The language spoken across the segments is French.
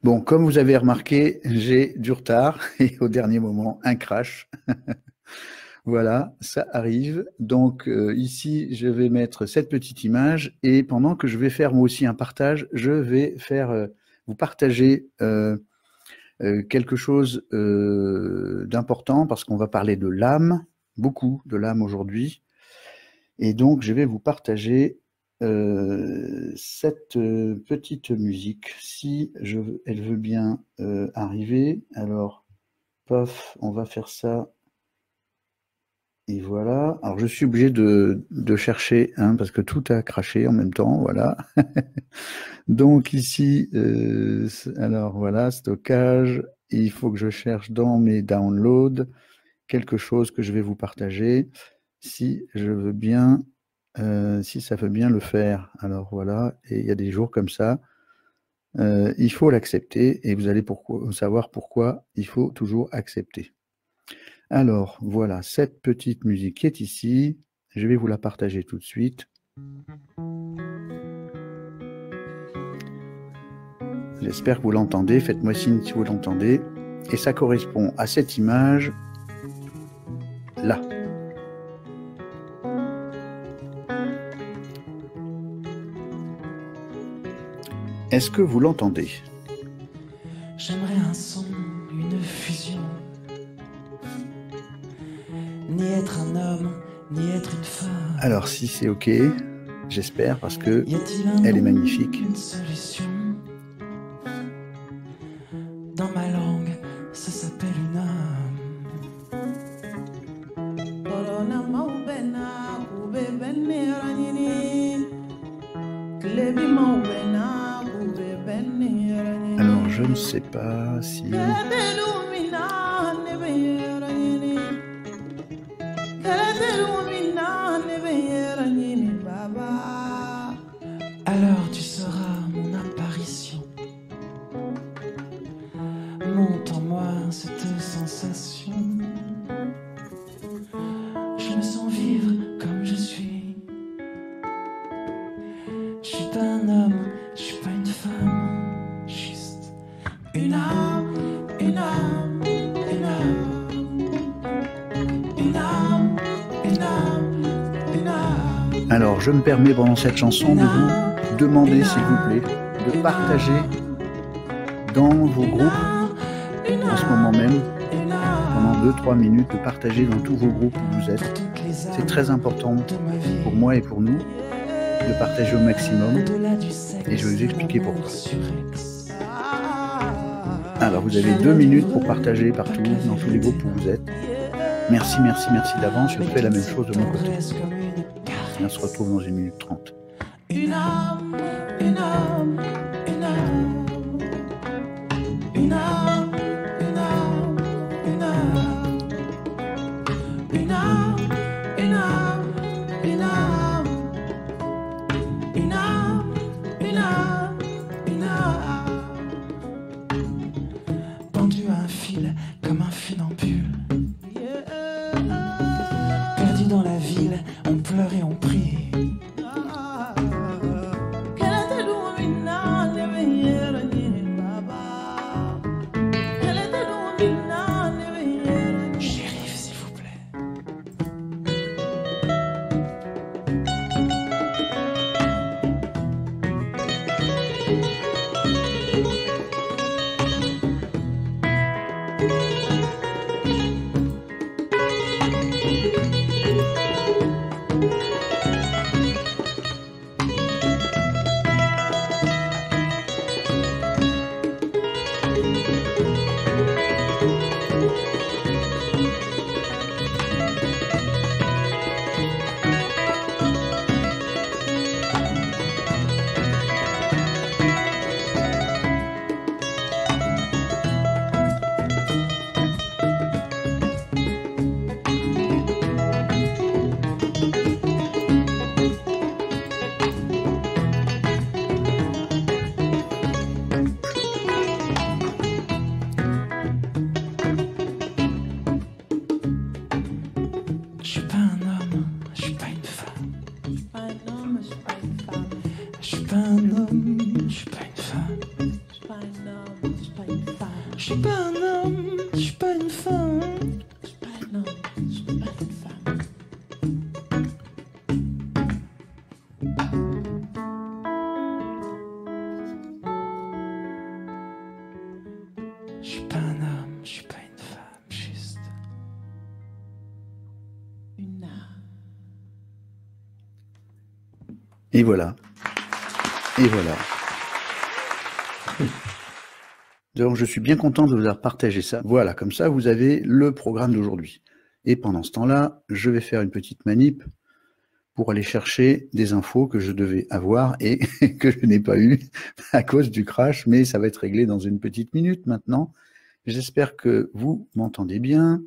Bon, comme vous avez remarqué, j'ai du retard et au dernier moment, un crash. Voilà, ça arrive. Donc ici, je vais mettre cette petite image et pendant que je vais faire moi aussi un partage, je vais faire vous partager quelque chose d'important parce qu'on va parler de l'âme, beaucoup de l'âme aujourd'hui. Et donc, je vais vous partager cette petite musique. Si elle veut bien arriver, alors, pof, on va faire ça. Et voilà. Alors, je suis obligé de chercher, hein, parce que tout a craché en même temps. Voilà. Donc, ici, alors voilà, stockage. Il faut que je cherche dans mes downloads quelque chose que je vais vous partager. Si je veux bien, si ça veut bien le faire. Alors voilà, et il y a des jours comme ça. Il faut l'accepter et vous allez savoir pourquoi il faut toujours accepter. Alors voilà, cette petite musique qui est ici, je vais vous la partager tout de suite. J'espère que vous l'entendez, faites-moi signe si vous l'entendez. Et ça correspond à cette image là. Est-ce que vous l'entendez? J'aimerais un son, une fusion. Ni être un homme, ni être une femme. Alors si c'est ok, j'espère parce que elle est magnifique. Une solution. Dans ma langue, ça s'appelle une âme. Alors je ne sais pas si... Alors tu seras mon apparition. Monte en moi cette sensation. Je me sens vivre comme je suis. Je suis pas un homme, je suis pas une femme. Juste une âme, une âme, une âme. Une âme, une âme, une âme. Alors je me permets pendant cette chanson de vous demander s'il vous plaît de partager dans vos groupes en ce moment même, pendant 2-3 minutes, de partager dans tous vos groupes où vous êtes. C'est très important pour moi et pour nous de partager au maximum et je vais vous expliquer pourquoi. Alors vous avez 2 minutes pour partager partout, dans tous les groupes où vous êtes. Merci, merci, merci d'avance, je fais la même chose de mon côté. Et on se retrouve dans 1 minute 30. Une âme, une âme, une âme. Une âme, une âme, une âme. Une âme, une âme, une âme. Une âme, une âme, une âme. Pendu à un fil comme un funambule. Perdu dans la ville, on pleure et on prie. Je suis pas un homme, je suis pas une femme. Je suis pas un homme, je suis pas une femme. Je suis pas un homme, je suis pas une femme, juste une âme. Et voilà. Et voilà. Donc, je suis bien content de vous avoir partagé ça. Voilà, comme ça, vous avez le programme d'aujourd'hui. Et pendant ce temps-là, je vais faire une petite manip pour aller chercher des infos que je devais avoir et que je n'ai pas eu à cause du crash, mais ça va être réglé dans une petite minute maintenant. J'espère que vous m'entendez bien.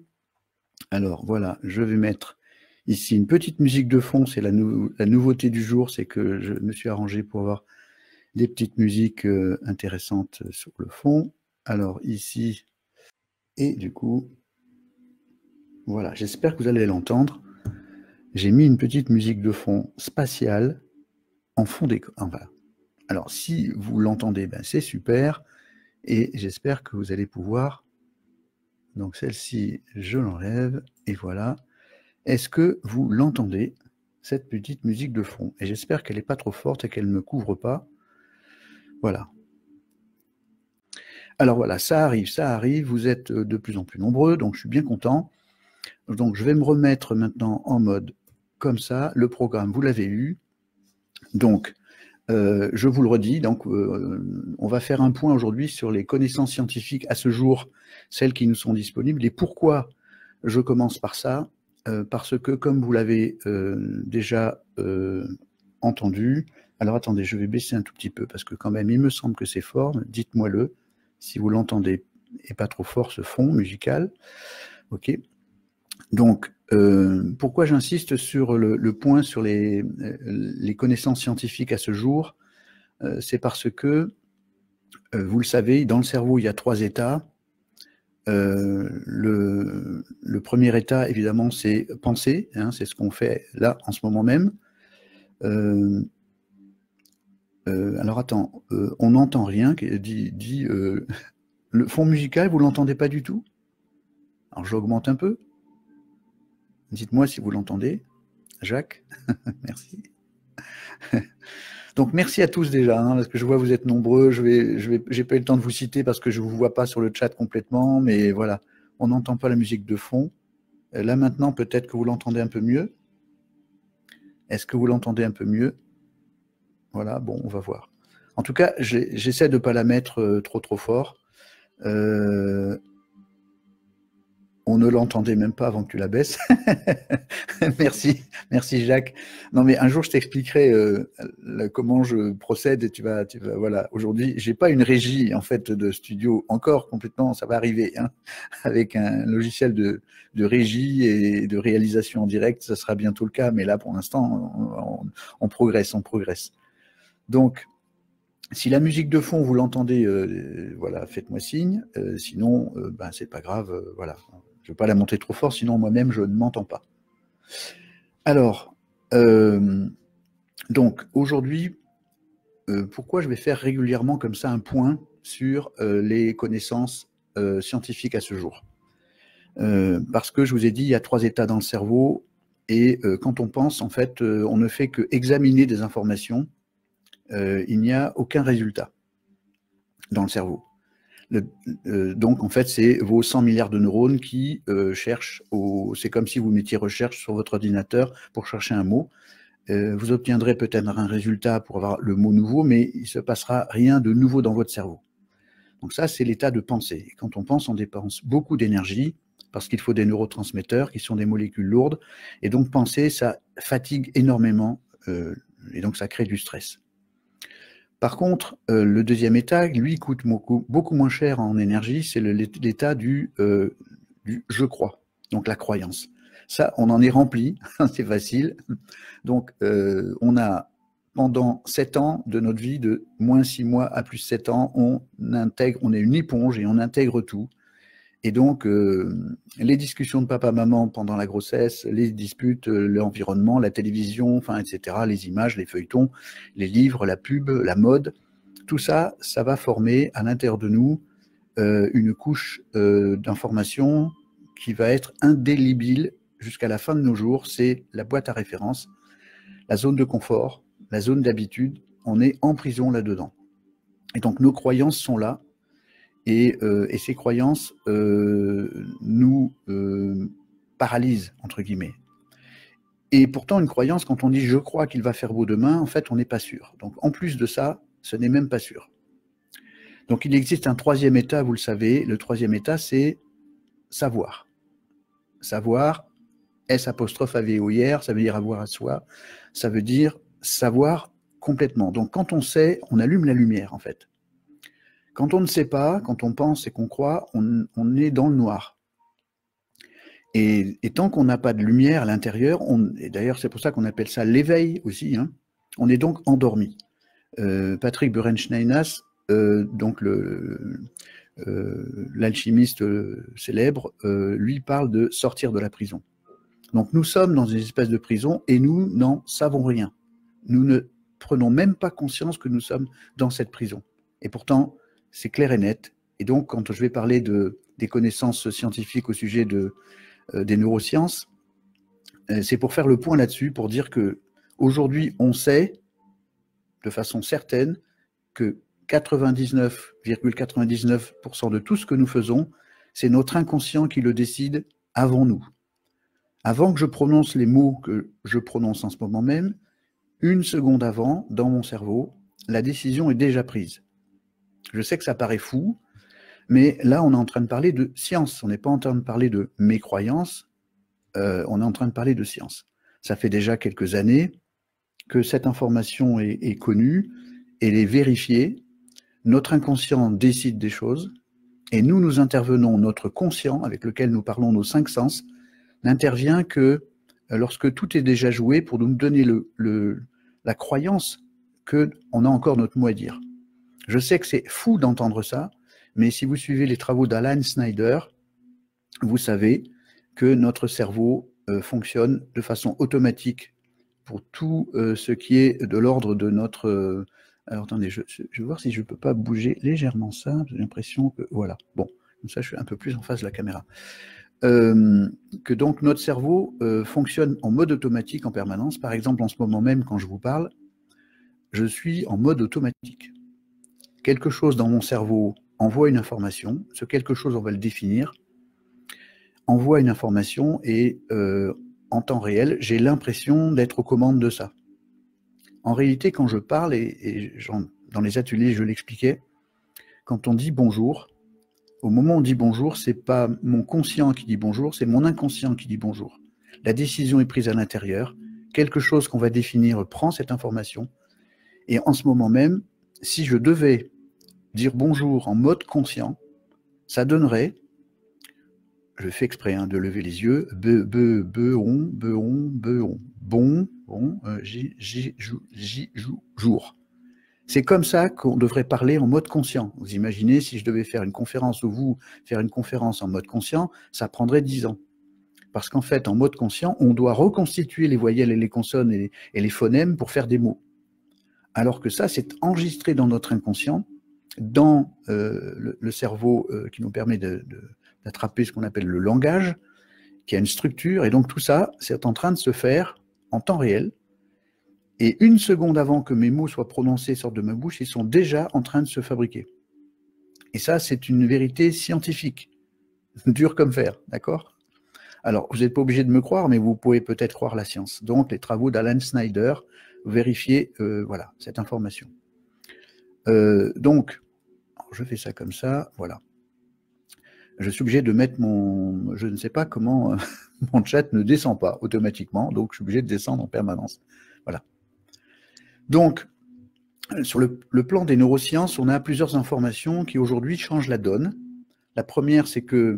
Alors, voilà, je vais mettre ici une petite musique de fond. C'est la nouveauté du jour, c'est que je me suis arrangé pour avoir des petites musiques intéressantes sur le fond. Alors ici, et du coup, voilà, j'espère que vous allez l'entendre. J'ai mis une petite musique de fond spatiale en fond d'écran. Enfin, alors si vous l'entendez, ben, c'est super, et j'espère que vous allez pouvoir. Donc celle-ci, je l'enlève, et voilà. Est-ce que vous l'entendez, cette petite musique de fond? Et j'espère qu'elle n'est pas trop forte et qu'elle ne me couvre pas. Voilà. Alors voilà, ça arrive, vous êtes de plus en plus nombreux, donc je suis bien content. Donc je vais me remettre maintenant en mode comme ça, le programme, vous l'avez eu. Donc, je vous le redis, donc, on va faire un point aujourd'hui sur les connaissances scientifiques à ce jour, celles qui nous sont disponibles, et pourquoi je commence par ça, parce que comme vous l'avez déjà entendu, alors attendez, je vais baisser un tout petit peu, parce que quand même, il me semble que c'est fort, dites-moi-le, si vous l'entendez, et pas trop fort ce fond musical, ok. Donc, pourquoi j'insiste sur le point sur les connaissances scientifiques à ce jour, c'est parce que, vous le savez, dans le cerveau, il y a 3 états. Le premier état, évidemment, c'est penser, hein, c'est ce qu'on fait là, en ce moment même. Alors attends, on n'entend rien, le fond musical, vous ne l'entendez pas du tout? Alors j'augmente un peu. Dites-moi si vous l'entendez. Jacques, merci. Donc merci à tous déjà, hein, parce que je vois que vous êtes nombreux. J'ai pas eu le temps de vous citer parce que je ne vous vois pas sur le chat complètement, mais voilà, on n'entend pas la musique de fond. Là maintenant, peut-être que vous l'entendez un peu mieux. Est-ce que vous l'entendez un peu mieux? Voilà, bon, on va voir. En tout cas, j'essaie de ne pas la mettre trop fort. On ne l'entendait même pas avant que tu la baisses. Merci Jacques. Non mais un jour je t'expliquerai comment je procède et tu vas voilà. Aujourd'hui, j'ai pas une régie en fait de studio encore complètement, ça va arriver hein, avec un logiciel de régie et de réalisation en direct, ça sera bientôt le cas. Mais là pour l'instant, on progresse. Donc si la musique de fond vous l'entendez, voilà, faites-moi signe. Sinon, ben c'est pas grave, voilà. Je ne vais pas la monter trop fort, sinon moi-même, je ne m'entends pas. Alors, donc, aujourd'hui, pourquoi je vais faire régulièrement comme ça un point sur les connaissances scientifiques à ce jour? Parce que je vous ai dit, il y a 3 états dans le cerveau, et quand on pense, en fait, on ne fait que examiner des informations, il n'y a aucun résultat dans le cerveau. Donc, en fait, c'est vos 100 milliards de neurones qui cherchent, c'est comme si vous mettiez recherche sur votre ordinateur pour chercher un mot. Vous obtiendrez peut-être un résultat pour avoir le mot nouveau, mais il ne se passera rien de nouveau dans votre cerveau. Donc ça, c'est l'état de pensée. Et quand on pense, on dépense beaucoup d'énergie, parce qu'il faut des neurotransmetteurs qui sont des molécules lourdes. Et donc, penser, ça fatigue énormément, et donc ça crée du stress. Par contre, le deuxième état, lui, coûte beaucoup moins cher en énergie, c'est l'état du je crois, donc la croyance. Ça, on en est rempli, c'est facile. Donc, on a, pendant 7 ans de notre vie, de moins 6 mois à plus 7 ans, on est une éponge et on intègre tout. Et donc, les discussions de papa-maman pendant la grossesse, les disputes, l'environnement, la télévision, enfin, etc., les images, les feuilletons, les livres, la pub, la mode, tout ça, ça va former à l'intérieur de nous une couche d'information qui va être indélébile jusqu'à la fin de nos jours. C'est la boîte à référence, la zone de confort, la zone d'habitude. On est en prison là-dedans. Et donc nos croyances sont là, et ces croyances nous paralysent, entre guillemets. Et pourtant, une croyance, quand on dit « je crois qu'il va faire beau demain », en fait, on n'est pas sûr. Donc, en plus de ça, ce n'est même pas sûr. Donc, il existe un troisième état, vous le savez. Le troisième état, c'est savoir. Savoir, S'-AVOIR, ça veut dire avoir à soi. Ça veut dire savoir complètement. Donc, quand on sait, on allume la lumière, en fait. Quand on ne sait pas, quand on pense et qu'on croit, on est dans le noir. Et tant qu'on n'a pas de lumière à l'intérieur, et d'ailleurs c'est pour ça qu'on appelle ça l'éveil aussi, hein, on est donc endormi. Patrick Burenschneinas, donc l'alchimiste célèbre, lui parle de sortir de la prison. Donc nous sommes dans une espèce de prison et nous n'en savons rien. Nous ne prenons même pas conscience que nous sommes dans cette prison. Et pourtant, c'est clair et net. Et donc quand je vais parler des connaissances scientifiques au sujet des neurosciences, c'est pour faire le point là-dessus, pour dire que aujourd'hui on sait de façon certaine que 99,99% de tout ce que nous faisons, c'est notre inconscient qui le décide avant nous. Avant que je prononce les mots que je prononce en ce moment même, une seconde avant, dans mon cerveau, la décision est déjà prise. Je sais que ça paraît fou, mais là, on est en train de parler de science. On n'est pas en train de parler de mes croyances, on est en train de parler de science. Ça fait déjà quelques années que cette information est connue, elle est vérifiée. Notre inconscient décide des choses, et nous intervenons, notre conscient, avec lequel nous parlons nos 5 sens, n'intervient que lorsque tout est déjà joué pour nous donner la croyance qu'on a encore notre mot à dire. Je sais que c'est fou d'entendre ça, mais si vous suivez les travaux d'Alan Snyder, vous savez que notre cerveau fonctionne de façon automatique pour tout ce qui est de l'ordre de notre... alors attendez, je vais voir si je ne peux pas bouger légèrement ça, j'ai l'impression que... Voilà, bon, comme ça je suis un peu plus en face de la caméra. Que donc notre cerveau fonctionne en mode automatique en permanence. Par exemple, en ce moment même, quand je vous parle, je suis en mode automatique. Quelque chose dans mon cerveau envoie une information, ce quelque chose, on va le définir, envoie une information et en temps réel, j'ai l'impression d'être aux commandes de ça. En réalité, quand je parle, et dans les ateliers, je l'expliquais, quand on dit bonjour, au moment où on dit bonjour, c'est pas mon conscient qui dit bonjour, c'est mon inconscient qui dit bonjour. La décision est prise à l'intérieur, quelque chose qu'on va définir prend cette information, et en ce moment même, si je devais dire bonjour en mode conscient, ça donnerait, je fais exprès de lever les yeux, jour. C'est comme ça qu'on devrait parler en mode conscient. Vous imaginez, si je devais faire une conférence ou vous faire une conférence en mode conscient, ça prendrait 10 ans. Parce qu'en fait, en mode conscient, on doit reconstituer les voyelles et les consonnes et les phonèmes pour faire des mots. Alors que ça, c'est enregistré dans notre inconscient, dans le cerveau qui nous permet d'attraper ce qu'on appelle le langage, qui a une structure, et donc tout ça, c'est en train de se faire en temps réel, et une seconde avant que mes mots soient prononcés, sortent de ma bouche, ils sont déjà en train de se fabriquer. Et ça, c'est une vérité scientifique, dure comme fer, d'accord? Alors, vous n'êtes pas obligé de me croire, mais vous pouvez peut-être croire la science. Donc, les travaux d'Alan Snyder, vérifiez voilà, cette information. Donc, je fais ça comme ça, voilà. Je suis obligé de mettre mon... Je ne sais pas comment mon chat ne descend pas automatiquement, donc je suis obligé de descendre en permanence. Voilà. Donc, sur le plan des neurosciences, on a plusieurs informations qui aujourd'hui changent la donne. La première, c'est que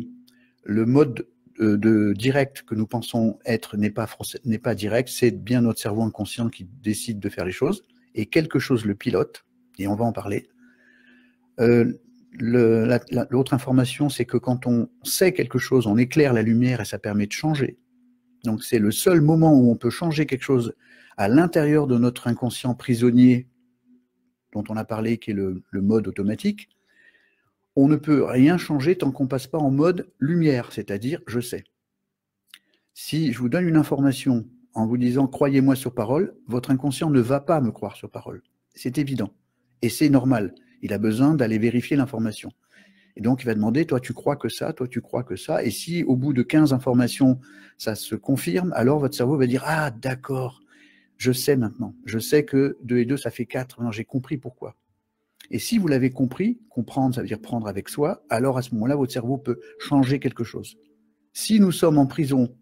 le mode direct que nous pensons être n'est pas direct, c'est bien notre cerveau inconscient qui décide de faire les choses, et quelque chose le pilote, et on va en parler. L'autre information, c'est que quand on sait quelque chose, on éclaire la lumière et ça permet de changer. Donc c'est le seul moment où on peut changer quelque chose à l'intérieur de notre inconscient prisonnier, dont on a parlé, qui est le mode automatique. on ne peut rien changer tant qu'on ne passe pas en mode lumière, c'est-à-dire je sais. Si je vous donne une information en vous disant « croyez-moi sur parole », votre inconscient ne va pas me croire sur parole. C'est évident. Et c'est normal. Il a besoin d'aller vérifier l'information. Et donc, il va demander « toi, tu crois que ça, toi, tu crois que ça ». Et si, au bout de 15 informations, ça se confirme, alors votre cerveau va dire « ah, d'accord, je sais maintenant. Je sais que 2 et 2, ça fait 4. Non, j'ai compris pourquoi ». Et si vous l'avez compris, comprendre, ça veut dire prendre avec soi, alors à ce moment-là, votre cerveau peut changer quelque chose. Si nous sommes en prison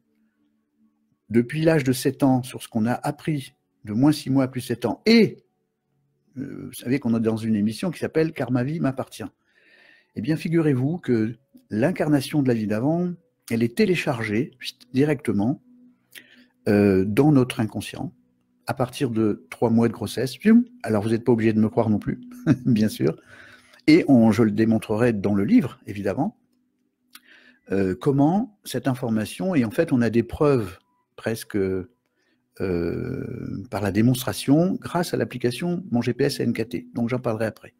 depuis l'âge de 7 ans sur ce qu'on a appris de moins 6 mois plus 7 ans, et vous savez qu'on est dans une émission qui s'appelle « Car ma vie m'appartient ». Eh bien, figurez-vous que l'incarnation de la vie d'avant, elle est téléchargée directement dans notre inconscient à partir de 3 mois de grossesse. Alors, vous n'êtes pas obligé de me croire non plus, bien sûr. Et je le démontrerai dans le livre, évidemment, comment cette information, et en fait, on a des preuves presque par la démonstration grâce à l'application Mon GPS et NKT. Donc, j'en parlerai après.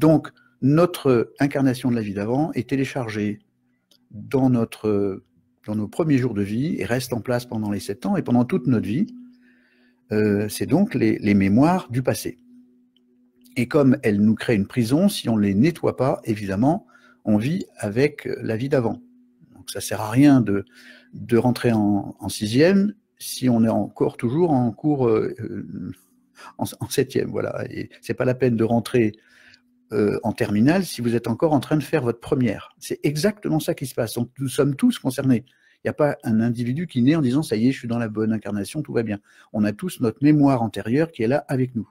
Donc, notre incarnation de la vie d'avant est téléchargée dans nos premiers jours de vie et reste en place pendant les 7 ans et pendant toute notre vie. C'est donc les mémoires du passé. Et comme elles nous créent une prison, si on ne les nettoie pas, évidemment, on vit avec la vie d'avant. Donc ça ne sert à rien de rentrer en 6e si on est encore toujours en cours en 7e. Voilà. Et ce n'est pas la peine de rentrer en terminale si vous êtes encore en train de faire votre première. C'est exactement ça qui se passe. Donc nous sommes tous concernés. Il n'y a pas un individu qui naît en disant « ça y est, je suis dans la bonne incarnation, tout va bien ». On a tous notre mémoire antérieure qui est là avec nous.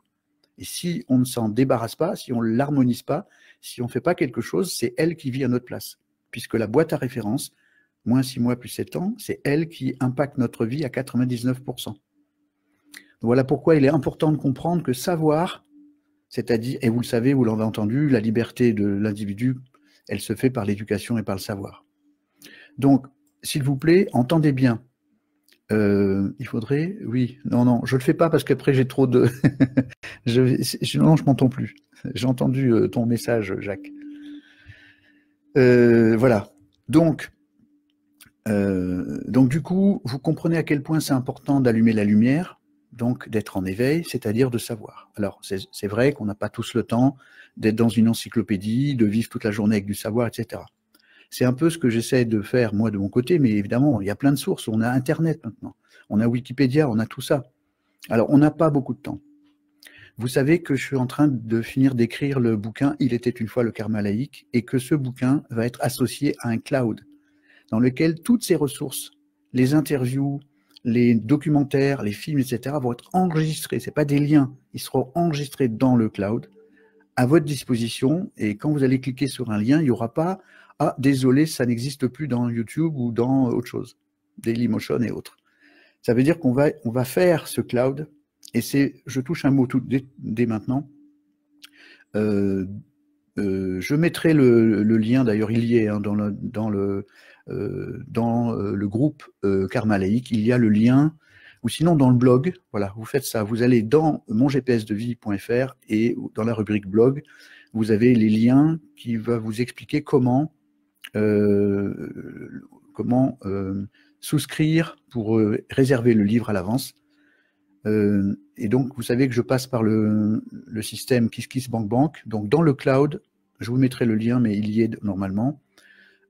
Et si on ne s'en débarrasse pas, si on ne l'harmonise pas, si on ne fait pas quelque chose, c'est elle qui vit à notre place. Puisque la boîte à référence, moins 6 mois plus 7 ans, c'est elle qui impacte notre vie à 99%. Donc voilà pourquoi il est important de comprendre que savoir, c'est-à-dire, et vous le savez, vous l'avez entendu, la liberté de l'individu, elle se fait par l'éducation et par le savoir. Donc, s'il vous plaît, entendez bien. Il faudrait... Oui, non, je ne le fais pas parce qu'après j'ai trop de... non, je m'entends plus. J'ai entendu ton message, Jacques. Voilà. Donc, du coup, vous comprenez à quel point c'est important d'allumer la lumière, donc d'être en éveil, c'est-à-dire de savoir. Alors, c'est vrai qu'on n'a pas tous le temps d'être dans une encyclopédie, de vivre toute la journée avec du savoir, etc. C'est un peu ce que j'essaie de faire, moi, de mon côté, mais évidemment, il y a plein de sources. On a Internet maintenant, on a Wikipédia, on a tout ça. Alors, on n'a pas beaucoup de temps. Vous savez que je suis en train de finir d'écrire le bouquin « Il était une fois le karma laïque » et que ce bouquin va être associé à un cloud dans lequel toutes ces ressources, les interviews, les documentaires, les films, etc. vont être enregistrés. Ce n'est pas des liens, ils seront enregistrés dans le cloud à votre disposition et quand vous allez cliquer sur un lien, il n'y aura pas « Ah, désolé, ça n'existe plus dans YouTube ou dans autre chose, Dailymotion et autres ». Ça veut dire qu'on va faire ce cloud, et je touche un mot tout dès maintenant. Je mettrai le lien, d'ailleurs il y est hein, dans le groupe Karma Laïque, il y a le lien, ou sinon dans le blog, voilà, vous faites ça, vous allez dans mongpsdevie.fr et dans la rubrique blog, vous avez les liens qui vont vous expliquer comment souscrire pour réserver le livre à l'avance. Et donc, vous savez que je passe par le système KissKissBankBank. Donc, dans le cloud, je vous mettrai le lien, mais il y est normalement.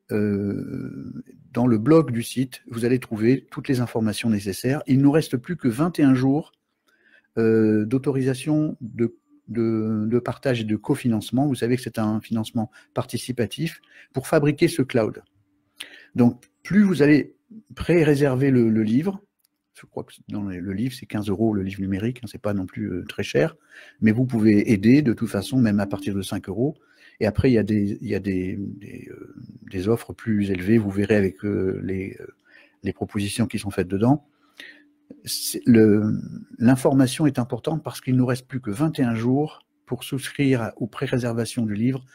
Dans le blog du site, vous allez trouver toutes les informations nécessaires. Il ne nous reste plus que 21 jours d'autorisation de partage et de cofinancement. Vous savez que c'est un financement participatif pour fabriquer ce cloud. Donc, plus vous allez pré-réserver le livre, je crois que dans le livre, c'est 15 € le livre numérique, hein, c'est pas non plus très cher, mais vous pouvez aider de toute façon, même à partir de 5 €. Et après, il y a des offres plus élevées, vous verrez avec les propositions qui sont faites dedans. L'information est importante parce qu'il ne nous reste plus que 21 jours pour souscrire aux pré-réservations du livre,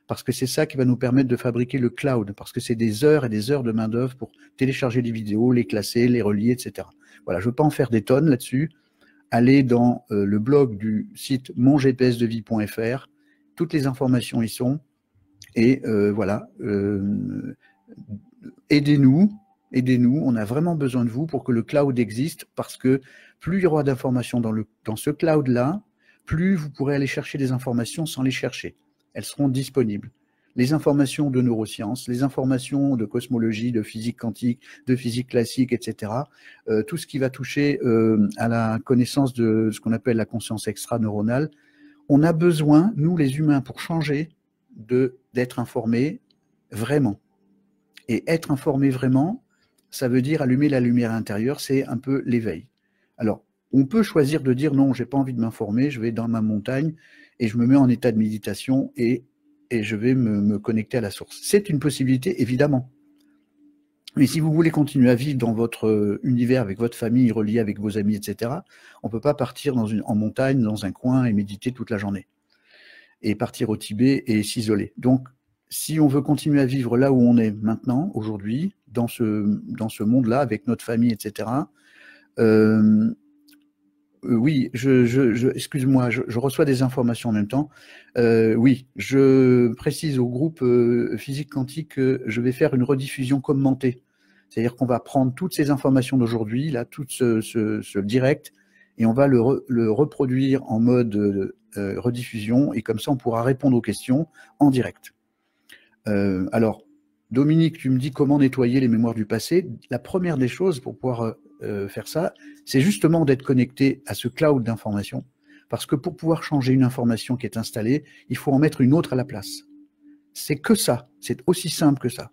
parce que c'est ça qui va nous permettre de fabriquer le cloud, parce que c'est des heures et des heures de main-d'œuvre pour télécharger les vidéos, les classer, les relier, etc. Voilà, je ne veux pas en faire des tonnes là-dessus. Allez dans le blog du site mongpsdevie.fr, toutes les informations y sont, Et voilà, aidez-nous, on a vraiment besoin de vous pour que le cloud existe, parce que plus il y aura d'informations dans ce cloud-là, plus vous pourrez aller chercher des informations sans les chercher. Elles seront disponibles. Les informations de neurosciences, les informations de cosmologie, de physique quantique, de physique classique, etc. Tout ce qui va toucher à la connaissance de ce qu'on appelle la conscience extra-neuronale. On a besoin, nous les humains, pour changer, d'être informés vraiment. Et être informé vraiment, ça veut dire allumer la lumière intérieure, c'est un peu l'éveil. Alors, on peut choisir de dire non, j'ai pas envie de m'informer, je vais dans ma montagne et je me mets en état de méditation et je vais me connecter à la source. C'est une possibilité, évidemment. Mais si vous voulez continuer à vivre dans votre univers, avec votre famille, relié avec vos amis, etc., on ne peut pas partir en montagne, dans un coin et méditer toute la journée. Et partir au Tibet et s'isoler. Donc, si on veut continuer à vivre là où on est maintenant, aujourd'hui, dans ce monde-là, avec notre famille, etc., oui, excuse-moi, je reçois des informations en même temps. Oui, je précise au groupe Physique Quantique que je vais faire une rediffusion commentée. C'est-à-dire qu'on va prendre toutes ces informations d'aujourd'hui, là, tout ce direct, et on va le reproduire en mode rediffusion, et comme ça, on pourra répondre aux questions en direct. Alors, Dominique, tu me dis comment nettoyer les mémoires du passé. La première des choses pour pouvoir faire ça, c'est justement d'être connecté à ce cloud d'informations. Parce que pour pouvoir changer une information qui est installée, il faut en mettre une autre à la place. C'est que ça, c'est aussi simple que ça.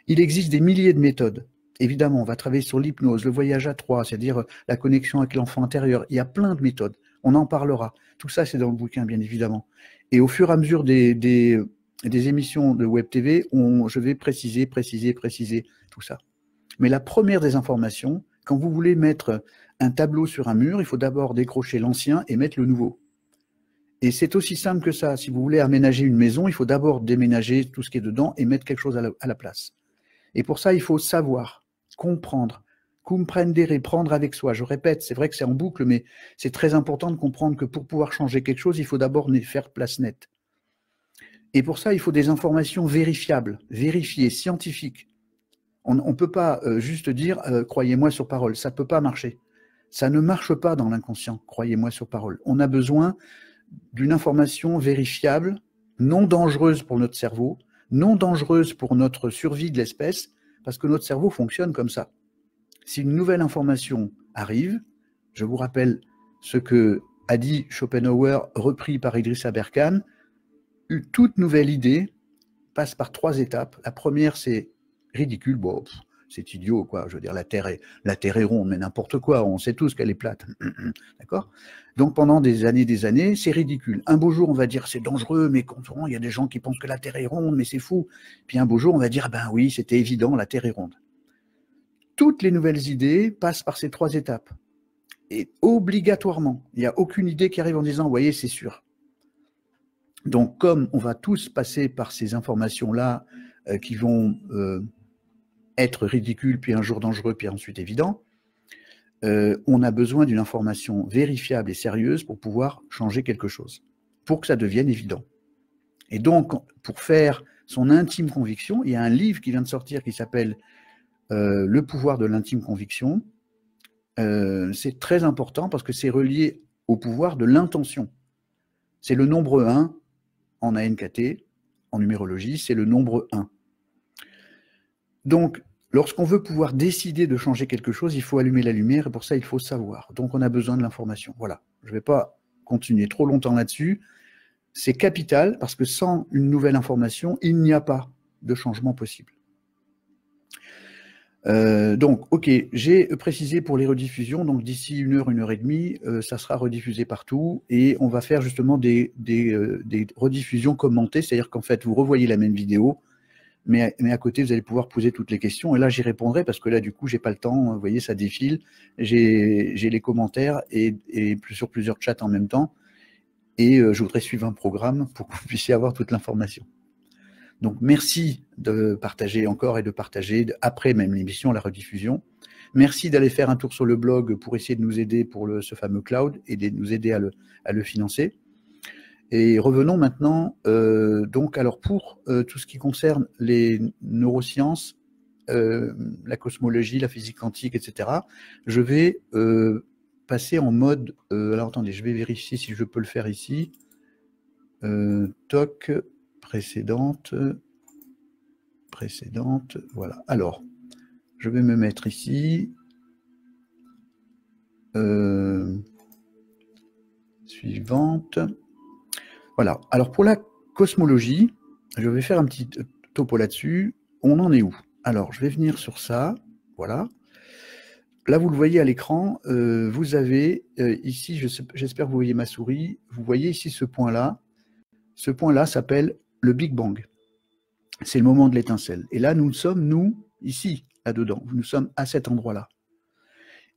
Il existe des milliers de méthodes. Évidemment, on va travailler sur l'hypnose, le voyage à trois, c'est-à-dire la connexion avec l'enfant intérieur. Il y a plein de méthodes. On en parlera. Tout ça, c'est dans le bouquin, bien évidemment. Et au fur et à mesure des émissions de Web TV, je vais préciser tout ça. Mais la première des informations, quand vous voulez mettre un tableau sur un mur, il faut d'abord décrocher l'ancien et mettre le nouveau. Et c'est aussi simple que ça. Si vous voulez aménager une maison, il faut d'abord déménager tout ce qui est dedans et mettre quelque chose à la place. Et pour ça, il faut savoir, comprendre, comprendere, prendre avec soi. Je répète, c'est vrai que c'est en boucle, mais c'est très important de comprendre que pour pouvoir changer quelque chose, il faut d'abord faire place nette. Et pour ça, il faut des informations vérifiables, vérifiées, scientifiques. On ne peut pas juste dire « croyez-moi sur parole ». Ça ne peut pas marcher. Ça ne marche pas dans l'inconscient, croyez-moi sur parole. On a besoin d'une information vérifiable, non dangereuse pour notre cerveau, non dangereuse pour notre survie de l'espèce, parce que notre cerveau fonctionne comme ça. Si une nouvelle information arrive, je vous rappelle ce que a dit Schopenhauer, repris par Idriss Aberkan, toute nouvelle idée passe par 3 étapes. La première, c'est ridicule, bon, c'est idiot, quoi. Je veux dire, la Terre est ronde, mais n'importe quoi, on sait tous qu'elle est plate. D'accord? Donc pendant des années, c'est ridicule. Un beau jour, on va dire c'est dangereux, mais il y a des gens qui pensent que la Terre est ronde, mais c'est fou. Puis un beau jour, on va dire, ah ben oui, c'était évident, la Terre est ronde. Toutes les nouvelles idées passent par ces 3 étapes. Et obligatoirement, il n'y a aucune idée qui arrive en disant, vous voyez, c'est sûr. Donc, comme on va tous passer par ces informations-là qui vont être ridicules, puis un jour dangereux, puis ensuite évident, on a besoin d'une information vérifiable et sérieuse pour pouvoir changer quelque chose, pour que ça devienne évident. Et donc, pour faire son intime conviction, il y a un livre qui vient de sortir qui s'appelle Le pouvoir de l'intime conviction. C'est très important parce que c'est relié au pouvoir de l'intention. C'est le nombre 1 en ANKT, en numérologie, c'est le nombre 1. Donc, lorsqu'on veut pouvoir décider de changer quelque chose, il faut allumer la lumière et pour ça, il faut savoir. Donc, on a besoin de l'information. Voilà, je ne vais pas continuer trop longtemps là-dessus. C'est capital parce que sans une nouvelle information, il n'y a pas de changement possible. Donc, ok, j'ai précisé pour les rediffusions, donc d'ici 1 heure, 1 heure et demie, ça sera rediffusé partout et on va faire justement des rediffusions commentées, c'est-à-dire qu'en fait, vous revoyez la même vidéo, mais à côté, vous allez pouvoir poser toutes les questions et là, j'y répondrai parce que là, du coup, j'ai pas le temps, vous voyez, ça défile, j'ai les commentaires et sur plusieurs chats en même temps et je voudrais suivre un programme pour que vous puissiez avoir toute l'information. Donc, merci de partager encore et de partager après même l'émission, la rediffusion. Merci d'aller faire un tour sur le blog pour essayer de nous aider pour ce fameux cloud et de nous aider à le financer. Et revenons maintenant, donc, alors pour tout ce qui concerne les neurosciences, la cosmologie, la physique quantique, etc., je vais passer en mode... alors attendez, je vais vérifier si je peux le faire ici. Toc, précédente, voilà. Alors, je vais me mettre ici. Suivante. Voilà. Alors, pour la cosmologie, je vais faire un petit topo là-dessus. On en est où? Alors, je vais venir sur ça. Voilà. Là, vous le voyez à l'écran. Vous avez ici, j'espère que vous voyez ma souris. Vous voyez ici ce point-là. Ce point-là s'appelle le Big Bang. C'est le moment de l'étincelle. Et là, nous sommes, nous, ici, là-dedans. Nous sommes à cet endroit-là.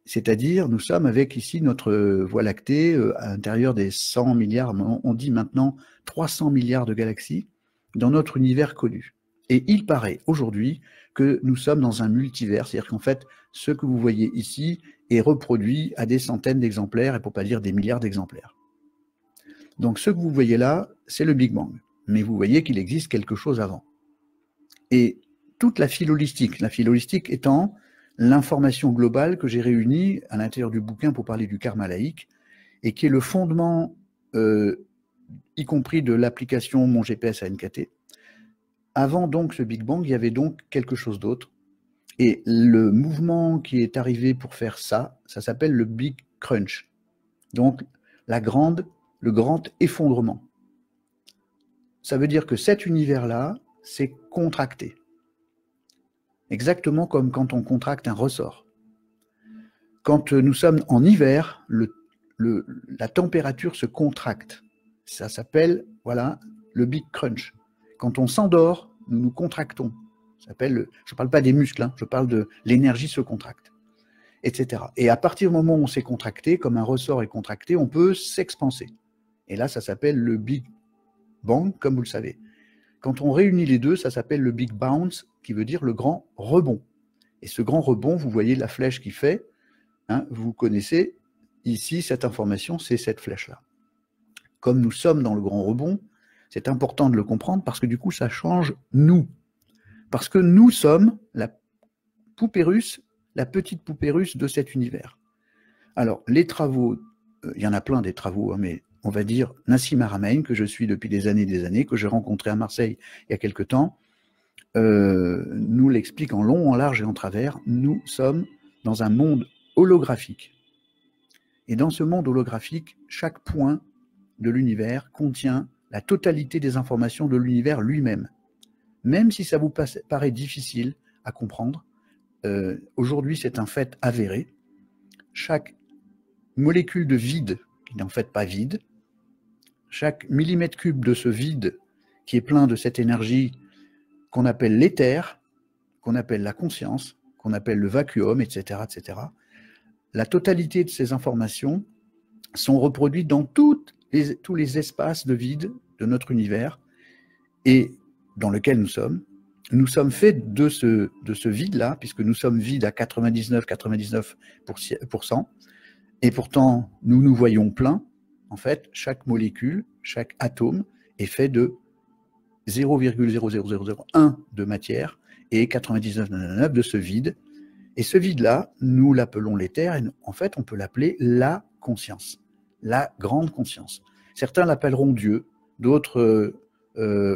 C'est-à-dire, nous sommes avec ici notre Voie lactée à l'intérieur des 100 milliards, on dit maintenant 300 milliards de galaxies dans notre univers connu. Et il paraît aujourd'hui que nous sommes dans un multivers, c'est-à-dire qu'en fait, ce que vous voyez ici est reproduit à des centaines d'exemplaires, et pour ne pas dire des milliards d'exemplaires. Donc ce que vous voyez là, c'est le Big Bang. Mais vous voyez qu'il existe quelque chose avant. Et toute la philolistique étant l'information globale que j'ai réunie à l'intérieur du bouquin pour parler du karma laïque, et qui est le fondement, y compris de l'application Mon GPS à NKT. Avant donc ce Big Bang, il y avait donc quelque chose d'autre. Et le mouvement qui est arrivé pour faire ça, ça s'appelle le Big Crunch. Donc le grand effondrement. Ça veut dire que cet univers-là s'est contracté. Exactement comme quand on contracte un ressort. Quand nous sommes en hiver, la température se contracte. Ça s'appelle, voilà, le Big Crunch. Quand on s'endort, nous nous contractons. Ça s'appelle, je ne parle pas des muscles, hein, je parle de l'énergie se contracte, etc. Et à partir du moment où on s'est contracté, comme un ressort est contracté, on peut s'expanser. Et là, ça s'appelle le Big Bang, comme vous le savez. Quand on réunit les deux, ça s'appelle le Big Bounce, qui veut dire le grand rebond. Et ce grand rebond, vous voyez la flèche qui fait, hein, vous connaissez ici cette information, c'est cette flèche-là. Comme nous sommes dans le grand rebond, c'est important de le comprendre parce que du coup, ça change nous. Parce que nous sommes la poupée russe, la petite poupée russe de cet univers. Alors, les travaux, il y en a plein des travaux, hein, mais on va dire Nassim Haramein, que je suis depuis des années, que j'ai rencontré à Marseille il y a quelque temps, nous l'explique en long, en large et en travers. Nous sommes dans un monde holographique. Et dans ce monde holographique, chaque point de l'univers contient la totalité des informations de l'univers lui-même. Même si ça vous paraît difficile à comprendre, aujourd'hui c'est un fait avéré. Chaque molécule de vide, qui n'est en fait pas vide, chaque millimètre cube de ce vide qui est plein de cette énergie qu'on appelle l'éther, qu'on appelle la conscience, qu'on appelle le vacuum, etc., etc., la totalité de ces informations sont reproduites dans tous les espaces de vide de notre univers et dans lequel nous sommes. Nous sommes faits de ce vide-là, puisque nous sommes vides à 99%, et pourtant nous nous voyons pleins. En fait, chaque molécule, chaque atome est fait de 0,00001 de matière et 99,9 de ce vide. Et ce vide-là, nous l'appelons l'éther, et en fait, on peut l'appeler la conscience, la grande conscience. Certains l'appelleront Dieu, d'autres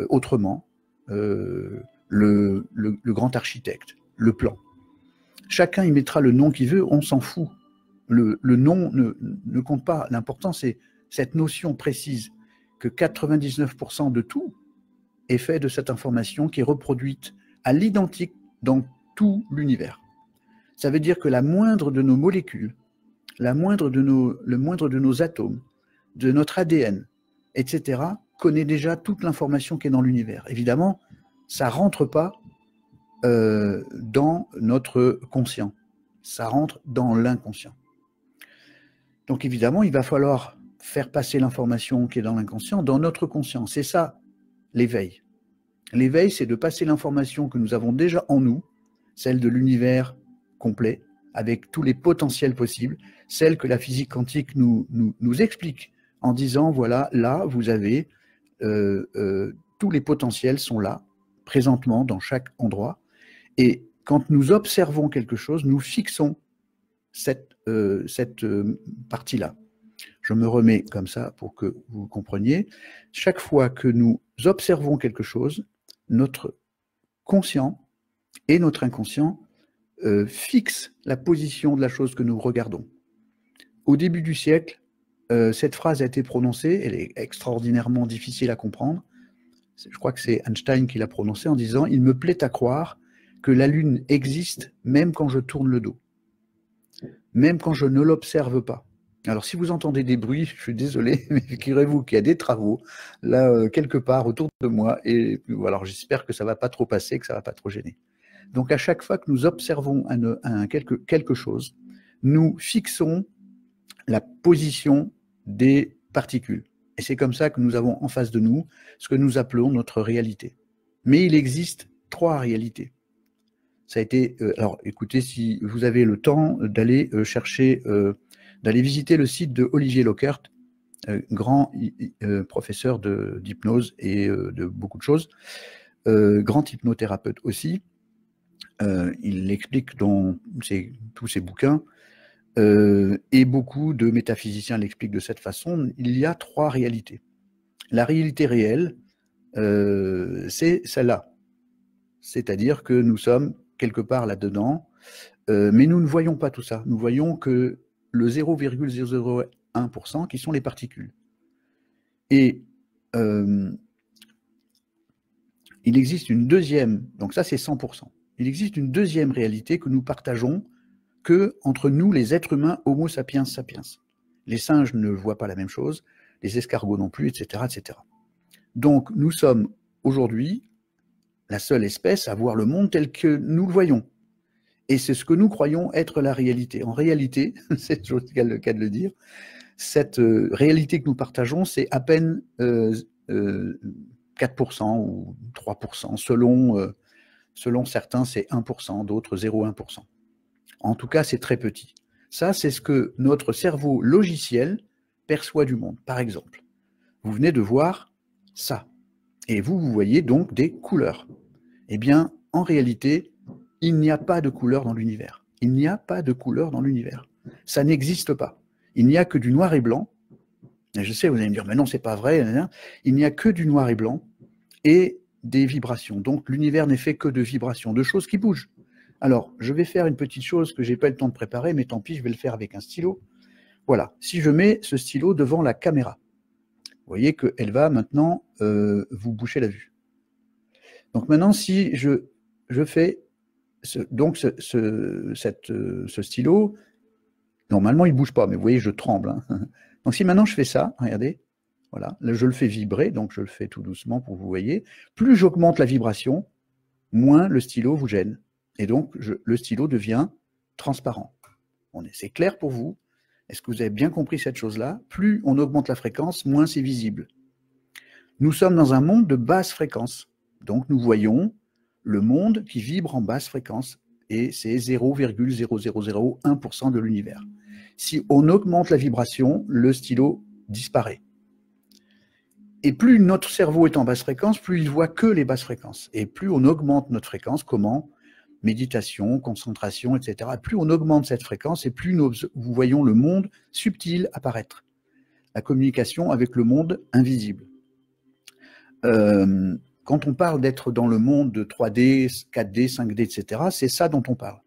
autrement, le grand architecte, le plan. Chacun y mettra le nom qu'il veut, on s'en fout. Le nom ne compte pas. L'important, c'est cette notion précise que 99% de tout est fait de cette information qui est reproduite à l'identique dans tout l'univers. Ça veut dire que la moindre de nos molécules, le moindre de nos atomes, de notre ADN, etc., connaît déjà toute l'information qui est dans l'univers. Évidemment, ça ne rentre pas dans notre conscient, ça rentre dans l'inconscient. Donc évidemment, il va falloir faire passer l'information qui est dans l'inconscient dans notre conscient. C'est ça, l'éveil. L'éveil, c'est de passer l'information que nous avons déjà en nous, celle de l'univers complet, avec tous les potentiels possibles, celle que la physique quantique nous explique en disant, voilà, là, vous avez, tous les potentiels sont là, présentement, dans chaque endroit. Et quand nous observons quelque chose, nous fixons cette partie-là. Je me remets comme ça pour que vous compreniez. Chaque fois que nous observons quelque chose, notre conscient et notre inconscient fixent la position de la chose que nous regardons. Au début du siècle, cette phrase a été prononcée, elle est extraordinairement difficile à comprendre. Je crois que c'est Einstein qui l'a prononcée en disant « Il me plaît à croire que la Lune existe même quand je tourne le dos, même quand je ne l'observe pas. » Alors, si vous entendez des bruits, je suis désolé, mais figurez-vous qu'il y a des travaux, là, quelque part, autour de moi, et alors j'espère que ça ne va pas trop passer, que ça ne va pas trop gêner. Donc, à chaque fois que nous observons quelque chose, nous fixons la position des particules. Et c'est comme ça que nous avons en face de nous ce que nous appelons notre réalité. Mais il existe 3 réalités. Ça a été, alors écoutez, si vous avez le temps d'aller chercher, d'aller visiter le site de Olivier Lockert, grand professeur d'hypnose et de beaucoup de choses, grand hypnothérapeute aussi. Il l'explique dans tous ses bouquins, et beaucoup de métaphysiciens l'expliquent de cette façon. Il y a 3 réalités. La réalité réelle, c'est celle-là. C'est-à-dire que nous sommes quelque part là-dedans, mais nous ne voyons pas tout ça. Nous voyons que le 0,001% qui sont les particules. Et il existe une deuxième, donc ça c'est 100%. Il existe une deuxième réalité que nous partageons que entre nous, les êtres humains, Homo sapiens sapiens. Les singes ne voient pas la même chose, les escargots non plus, etc., etc. Donc nous sommes aujourd'hui la seule espèce à voir le monde tel que nous le voyons. Et c'est ce que nous croyons être la réalité. En réalité, c'est le cas de le dire, cette réalité que nous partageons, c'est à peine 4% ou 3%. Selon certains, c'est 1%, d'autres 0,1%. En tout cas, c'est très petit. Ça, c'est ce que notre cerveau logiciel perçoit du monde. Par exemple, vous venez de voir ça. Et vous voyez donc des couleurs. Eh bien, en réalité, il n'y a pas de couleurs dans l'univers. Il n'y a pas de couleurs dans l'univers. Ça n'existe pas. Il n'y a que du noir et blanc. Et je sais, vous allez me dire, mais non, c'est pas vrai. Il n'y a que du noir et blanc et des vibrations. Donc, l'univers n'est fait que de vibrations, de choses qui bougent. Alors, je vais faire une petite chose que je n'ai pas le temps de préparer, mais tant pis, je vais le faire avec un stylo. Voilà. Si je mets ce stylo devant la caméra, vous voyez qu'elle va maintenant vous boucher la vue. Donc maintenant, si je fais ce stylo, normalement, il ne bouge pas, mais vous voyez, je tremble. Hein. Donc si maintenant je fais ça, regardez, voilà, là, je le fais vibrer, donc je le fais tout doucement pour que vous voyez. Plus j'augmente la vibration, moins le stylo vous gêne. Et donc, le stylo devient transparent. C'est clair pour vous? Est-ce que vous avez bien compris cette chose-là? Plus on augmente la fréquence, moins c'est visible. Nous sommes dans un monde de basse fréquence. Donc, nous voyons le monde qui vibre en basse fréquence. Et c'est 0,0001% de l'univers. Si on augmente la vibration, le stylo disparaît. Et plus notre cerveau est en basse fréquence, plus il voit que les basses fréquences. Et plus on augmente notre fréquence, comment? Méditation, concentration, etc. Plus on augmente cette fréquence et plus nous voyons le monde subtil apparaître. La communication avec le monde invisible. Quand on parle d'être dans le monde de 3D, 4D, 5D, etc., c'est ça dont on parle.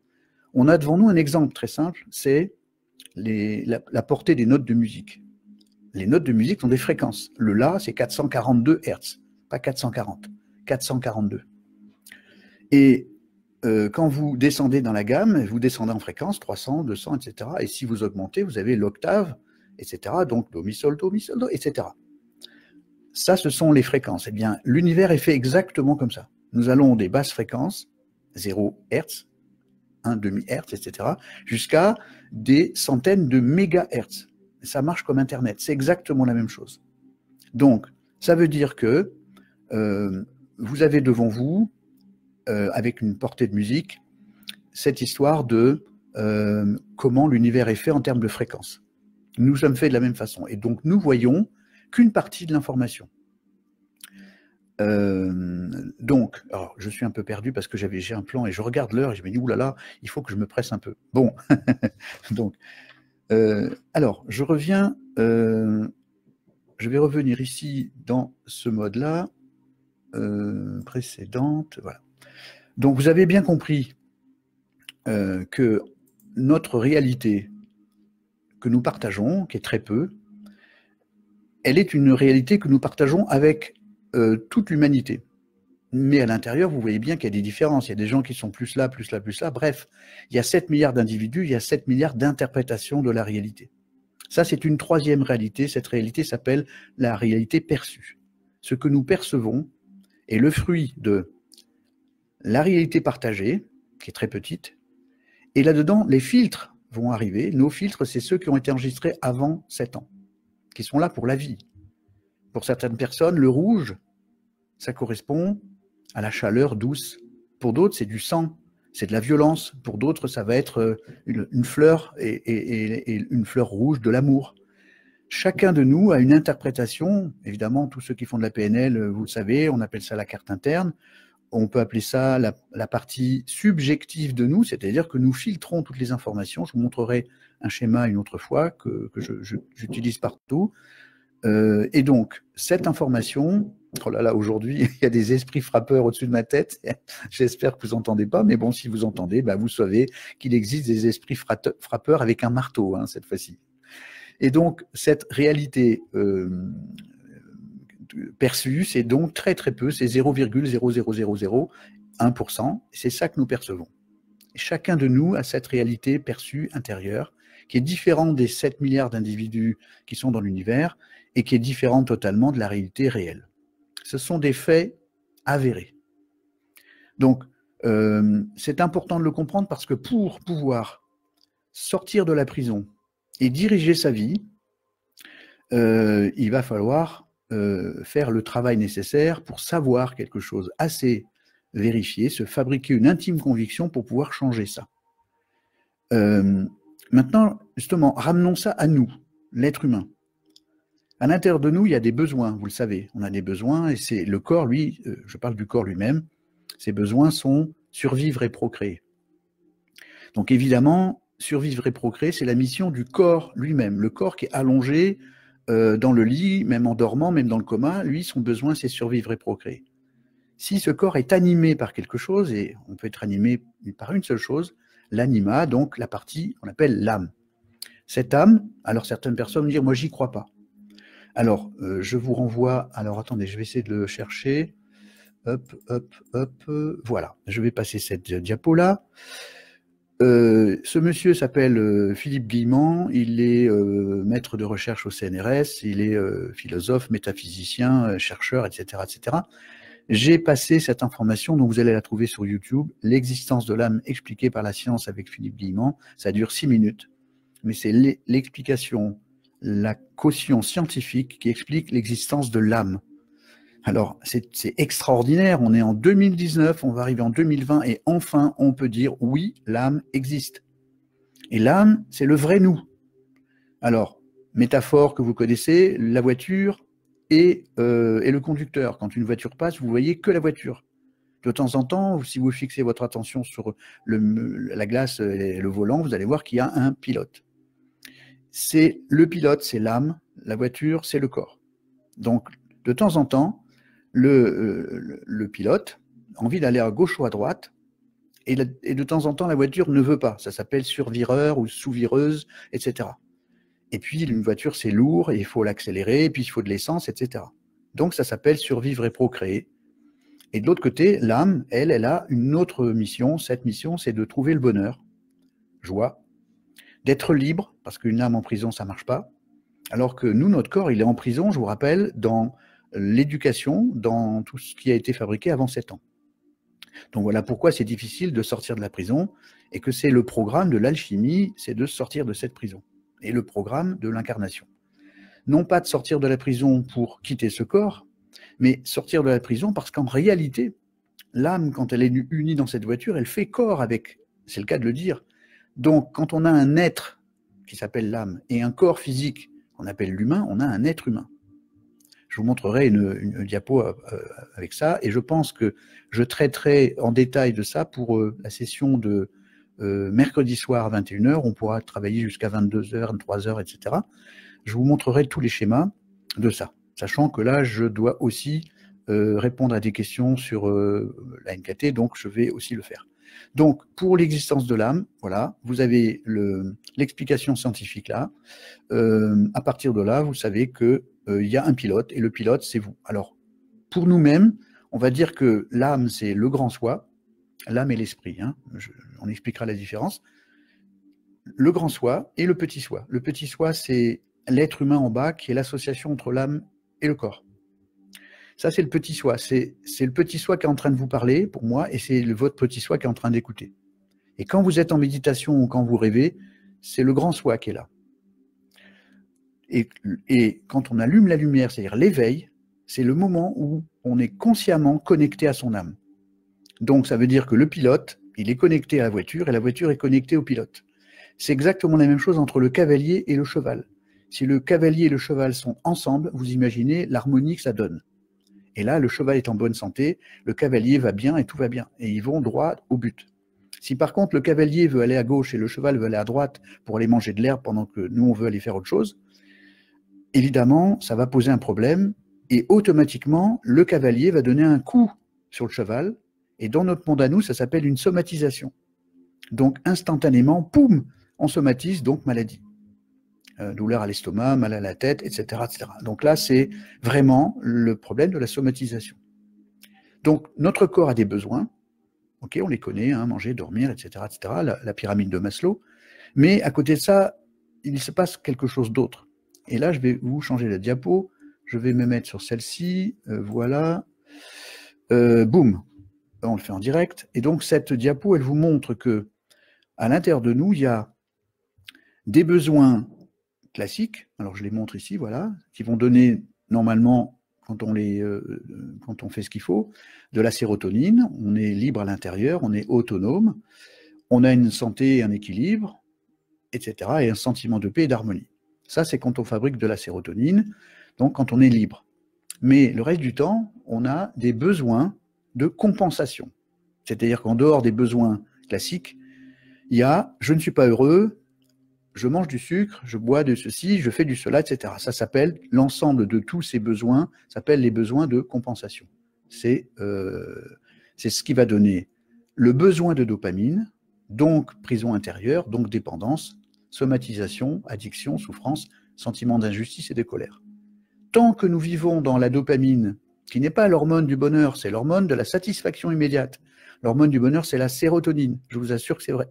On a devant nous un exemple très simple, c'est la portée des notes de musique. Les notes de musique sont des fréquences. Le La, c'est 442 Hz, pas 440, 442. Et quand vous descendez dans la gamme, vous descendez en fréquence, 300, 200, etc. Et si vous augmentez, vous avez l'octave, etc. Donc do, mi, sol, do, etc. Ça, ce sont les fréquences. Eh bien, l'univers est fait exactement comme ça. Nous allons des basses fréquences, 0 Hz, 1 demi-Hz, etc., jusqu'à des centaines de mégahertz. Ça marche comme Internet. C'est exactement la même chose. Donc, ça veut dire que vous avez devant vous, avec une portée de musique, cette histoire de comment l'univers est fait en termes de fréquence. Nous sommes faits de la même façon. Et donc, nous voyons qu'une partie de l'information. Donc, alors, je suis un peu perdu parce que j'ai un plan et je regarde l'heure et je me dis, oulala, il faut que je me presse un peu. Bon, donc, alors, je reviens, je vais revenir ici dans ce mode-là, précédente, voilà. Donc, vous avez bien compris que notre réalité que nous partageons, qui est très peu, elle est une réalité que nous partageons avec toute l'humanité. Mais à l'intérieur, vous voyez bien qu'il y a des différences. Il y a des gens qui sont plus là, plus là, plus là. Bref, il y a 7 milliards d'individus, il y a 7 milliards d'interprétations de la réalité. Ça, c'est une troisième réalité. Cette réalité s'appelle la réalité perçue. Ce que nous percevons est le fruit de la réalité partagée, qui est très petite, et là-dedans, les filtres vont arriver. Nos filtres, c'est ceux qui ont été enregistrés avant 7 ans, qui sont là pour la vie. Pour certaines personnes, le rouge, ça correspond à la chaleur douce. Pour d'autres, c'est du sang, c'est de la violence. Pour d'autres, ça va être une fleur et une fleur rouge de l'amour. Chacun de nous a une interprétation. Évidemment, tous ceux qui font de la PNL, vous le savez, on appelle ça la carte interne. On peut appeler ça la partie subjective de nous, c'est-à-dire que nous filtrons toutes les informations. Je vous montrerai un schéma une autre fois que j'utilise partout. Et donc, cette information, oh là là, aujourd'hui, il y a des esprits frappeurs au-dessus de ma tête. J'espère que vous n'entendez pas, mais bon, si vous entendez, bah, vous savez qu'il existe des esprits frappeurs avec un marteau, hein, cette fois-ci. Et donc, cette réalité perçue, c'est donc très très peu, c'est 0,00001%, c'est ça que nous percevons. Et chacun de nous a cette réalité perçue intérieure, qui est différente des 7 milliards d'individus qui sont dans l'univers, et qui est différente totalement de la réalité réelle. Ce sont des faits avérés. Donc, c'est important de le comprendre parce que pour pouvoir sortir de la prison et diriger sa vie, il va falloir faire le travail nécessaire pour savoir quelque chose assez vérifié, se fabriquer une intime conviction pour pouvoir changer ça. Maintenant, justement, ramenons ça à nous, l'être humain. À l'intérieur de nous, il y a des besoins, vous le savez. On a des besoins et c'est le corps, lui, je parle du corps lui-même, ses besoins sont survivre et procréer. Donc évidemment, survivre et procréer, c'est la mission du corps lui-même. Le corps qui est allongé dans le lit, même en dormant, même dans le coma, lui, son besoin, c'est survivre et procréer. Si ce corps est animé par quelque chose, et on peut être animé par une seule chose, l'anima, donc la partie qu'on appelle l'âme. Cette âme, alors certaines personnes vont dire, moi j'y crois pas. Alors, je vous renvoie, alors attendez, je vais essayer de le chercher, hop, voilà, je vais passer cette diapo-là. Ce monsieur s'appelle Philippe Guillemant, il est maître de recherche au CNRS, il est philosophe, métaphysicien, chercheur, etc., etc. J'ai passé cette information, donc vous allez la trouver sur YouTube, l'existence de l'âme expliquée par la science avec Philippe Guillemant, ça dure 6 minutes, mais c'est l'explication, la caution scientifique qui explique l'existence de l'âme. Alors, c'est extraordinaire, on est en 2019, on va arriver en 2020, et enfin, on peut dire, oui, l'âme existe. Et l'âme, c'est le vrai nous. Alors, métaphore que vous connaissez, la voiture et le conducteur. Quand une voiture passe, vous voyez que la voiture. De temps en temps, si vous fixez votre attention sur la glace et le volant, vous allez voir qu'il y a un pilote. C'est le pilote, c'est l'âme, la voiture, c'est le corps. Donc, de temps en temps, le pilote a envie d'aller à gauche ou à droite, et de temps en temps, la voiture ne veut pas. Ça s'appelle survireur ou sous-vireuse, etc. Et puis, une voiture, c'est lourd, et il faut l'accélérer, et puis il faut de l'essence, etc. Donc, ça s'appelle survivre et procréer. Et de l'autre côté, l'âme, elle a une autre mission. Cette mission, c'est de trouver le bonheur, joie, d'être libre, parce qu'une âme en prison, ça ne marche pas. Alors que nous, notre corps, il est en prison, je vous rappelle, dans l'éducation, dans tout ce qui a été fabriqué avant 7 ans. Donc voilà pourquoi c'est difficile de sortir de la prison, et que c'est le programme de l'alchimie, c'est de sortir de cette prison, et le programme de l'incarnation. Non pas de sortir de la prison pour quitter ce corps, mais sortir de la prison parce qu'en réalité, l'âme, quand elle est unie dans cette voiture, elle fait corps avec, c'est le cas de le dire. Donc, quand on a un être qui s'appelle l'âme et un corps physique qu'on appelle l'humain, on a un être humain. Je vous montrerai une diapo avec ça, et je pense que je traiterai en détail de ça pour la session de mercredi soir à 21h, on pourra travailler jusqu'à 22h, 23h, etc. Je vous montrerai tous les schémas de ça, sachant que là, je dois aussi répondre à des questions sur la NKT, donc je vais aussi le faire. Donc, pour l'existence de l'âme, voilà, vous avez l'explication scientifique là. À partir de là, vous savez qu'il y a un pilote, et le pilote, c'est vous. Alors, pour nous-mêmes, on va dire que l'âme, c'est le grand soi, l'âme et l'esprit, hein, on expliquera la différence. Le grand soi et le petit soi. Le petit soi, c'est l'être humain en bas, qui est l'association entre l'âme et le corps. Ça, c'est le petit soi. C'est le petit soi qui est en train de vous parler, pour moi, et c'est votre petit soi qui est en train d'écouter. Et quand vous êtes en méditation ou quand vous rêvez, c'est le grand soi qui est là. Et quand on allume la lumière, c'est-à-dire l'éveil, c'est le moment où on est consciemment connecté à son âme. Donc, ça veut dire que le pilote, il est connecté à la voiture et la voiture est connectée au pilote. C'est exactement la même chose entre le cavalier et le cheval. Si le cavalier et le cheval sont ensemble, vous imaginez l'harmonie que ça donne. Et là, le cheval est en bonne santé, le cavalier va bien et tout va bien. Et ils vont droit au but. Si par contre le cavalier veut aller à gauche et le cheval veut aller à droite pour aller manger de l'herbe pendant que nous on veut aller faire autre chose, évidemment, ça va poser un problème et automatiquement, le cavalier va donner un coup sur le cheval et dans notre monde à nous, ça s'appelle une somatisation. Donc instantanément, poum, on somatise, donc maladie. Douleur à l'estomac, mal à la tête, etc., etc. Donc là, c'est vraiment le problème de la somatisation. Donc notre corps a des besoins, ok, on les connaît, hein, manger, dormir, etc., etc., la pyramide de Maslow, mais à côté de ça, il se passe quelque chose d'autre. Et là, je vais vous changer la diapo, je vais me mettre sur celle-ci, voilà, boum, on le fait en direct, et donc cette diapo, elle vous montre que à l'intérieur de nous, il y a des besoins classiques, alors je les montre ici, voilà, qui vont donner normalement, quand on fait ce qu'il faut, de la sérotonine, on est libre à l'intérieur, on est autonome, on a une santé, un équilibre, etc., et un sentiment de paix et d'harmonie. Ça, c'est quand on fabrique de la sérotonine, donc quand on est libre. Mais le reste du temps, on a des besoins de compensation. C'est-à-dire qu'en dehors des besoins classiques, il y a « je ne suis pas heureux », je mange du sucre, je bois de ceci, je fais du cela, etc. Ça s'appelle, l'ensemble de tous ces besoins, s'appelle les besoins de compensation. C'est ce qui va donner le besoin de dopamine, donc prison intérieure, donc dépendance, somatisation, addiction, souffrance, sentiment d'injustice et de colère. Tant que nous vivons dans la dopamine, qui n'est pas l'hormone du bonheur, c'est l'hormone de la satisfaction immédiate. L'hormone du bonheur, c'est la sérotonine. Je vous assure que c'est vrai.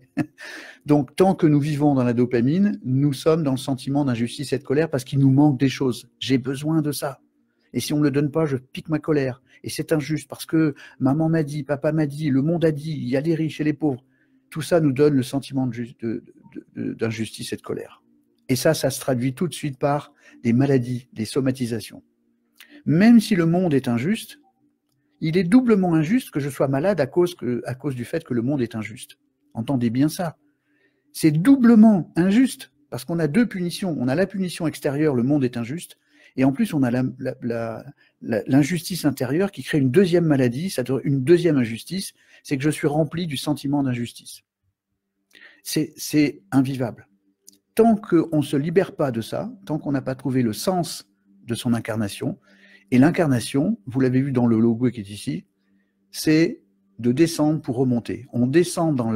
Donc, tant que nous vivons dans la dopamine, nous sommes dans le sentiment d'injustice et de colère parce qu'il nous manque des choses. J'ai besoin de ça. Et si on ne me le donne pas, je pique ma colère. Et c'est injuste parce que maman m'a dit, papa m'a dit, le monde a dit, il y a les riches et les pauvres. Tout ça nous donne le sentiment d'injustice et de colère. Et ça se traduit tout de suite par des maladies, des somatisations. Même si le monde est injuste, il est doublement injuste que je sois malade à cause du fait que le monde est injuste. Entendez bien ça. C'est doublement injuste parce qu'on a deux punitions. On a la punition extérieure, le monde est injuste, et en plus on a l'injustice intérieure qui crée une deuxième maladie, une deuxième injustice, c'est que je suis rempli du sentiment d'injustice. C'est invivable. Tant qu'on ne se libère pas de ça, tant qu'on n'a pas trouvé le sens de son incarnation, et l'incarnation, vous l'avez vu dans le logo qui est ici, c'est de descendre pour remonter. On descend dans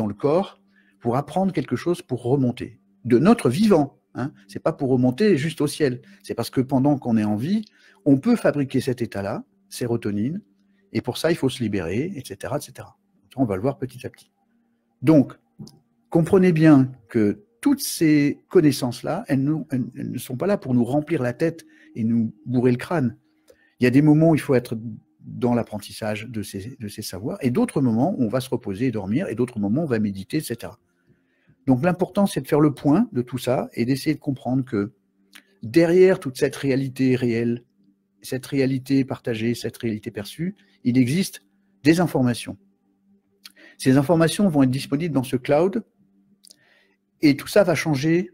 le corps pour apprendre quelque chose pour remonter. De notre vivant, hein. C'est pas pour remonter juste au ciel. C'est parce que pendant qu'on est en vie, on peut fabriquer cet état-là, sérotonine, et pour ça, il faut se libérer, etc., etc. On va le voir petit à petit. Donc, comprenez bien que toutes ces connaissances-là, elles ne sont pas là pour nous remplir la tête et nous bourrer le crâne. Il y a des moments où il faut être dans l'apprentissage de ces savoirs, et d'autres moments où on va se reposer et dormir, et d'autres moments où on va méditer, etc. Donc l'important, c'est de faire le point de tout ça, et d'essayer de comprendre que derrière toute cette réalité réelle, cette réalité partagée, cette réalité perçue, il existe des informations. Ces informations vont être disponibles dans ce cloud, Et tout ça va changer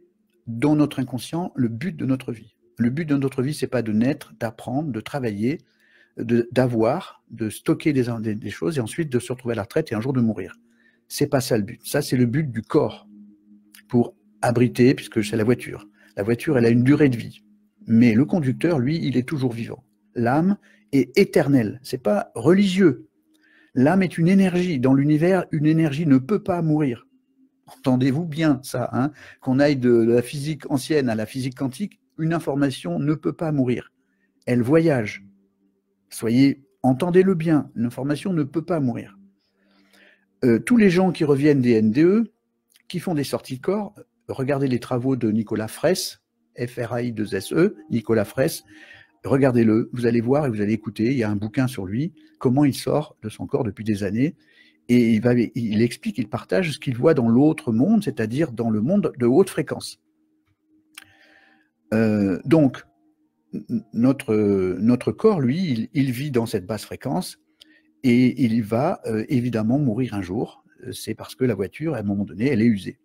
dans notre inconscient le but de notre vie. Le but de notre vie, c'est pas de naître, d'apprendre, de travailler, d'avoir, de stocker des choses et ensuite de se retrouver à la retraite et un jour de mourir. C'est pas ça le but. Ça, c'est le but du corps pour abriter, puisque c'est la voiture. La voiture, elle a une durée de vie. Mais le conducteur, lui, il est toujours vivant. L'âme est éternelle. C'est pas religieux. L'âme est une énergie. Dans l'univers, une énergie ne peut pas mourir. Entendez-vous bien ça, hein, qu'on aille de la physique ancienne à la physique quantique, une information ne peut pas mourir. Elle voyage. Entendez-le bien, l'information ne peut pas mourir. Tous les gens qui reviennent des NDE, qui font des sorties de corps, regardez les travaux de Nicolas Fraisse, F-R-A-I-2-S-E, Nicolas Fraisse, regardez-le, vous allez voir et vous allez écouter, il y a un bouquin sur lui, comment il sort de son corps depuis des années, et il explique, il partage ce qu'il voit dans l'autre monde, c'est-à-dire dans le monde de haute fréquence. Donc, notre corps, lui, il vit dans cette basse fréquence, et il va évidemment mourir un jour. C'est parce que la voiture, à un moment donné, elle est usée.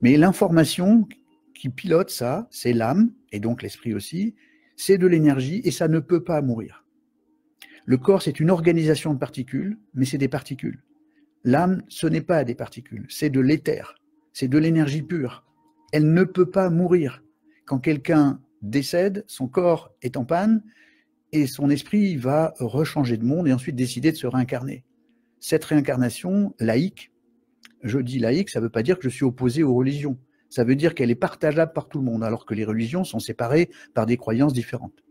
Mais l'information qui pilote ça, c'est l'âme, et donc l'esprit aussi, c'est de l'énergie, et ça ne peut pas mourir. Le corps, c'est une organisation de particules, mais c'est des particules. L'âme, ce n'est pas des particules, c'est de l'éther, c'est de l'énergie pure. Elle ne peut pas mourir. Quand quelqu'un décède, son corps est en panne, et son esprit va rechanger de monde et ensuite décider de se réincarner. Cette réincarnation laïque, je dis laïque, ça ne veut pas dire que je suis opposé aux religions. Ça veut dire qu'elle est partageable par tout le monde, alors que les religions sont séparées par des croyances différentes.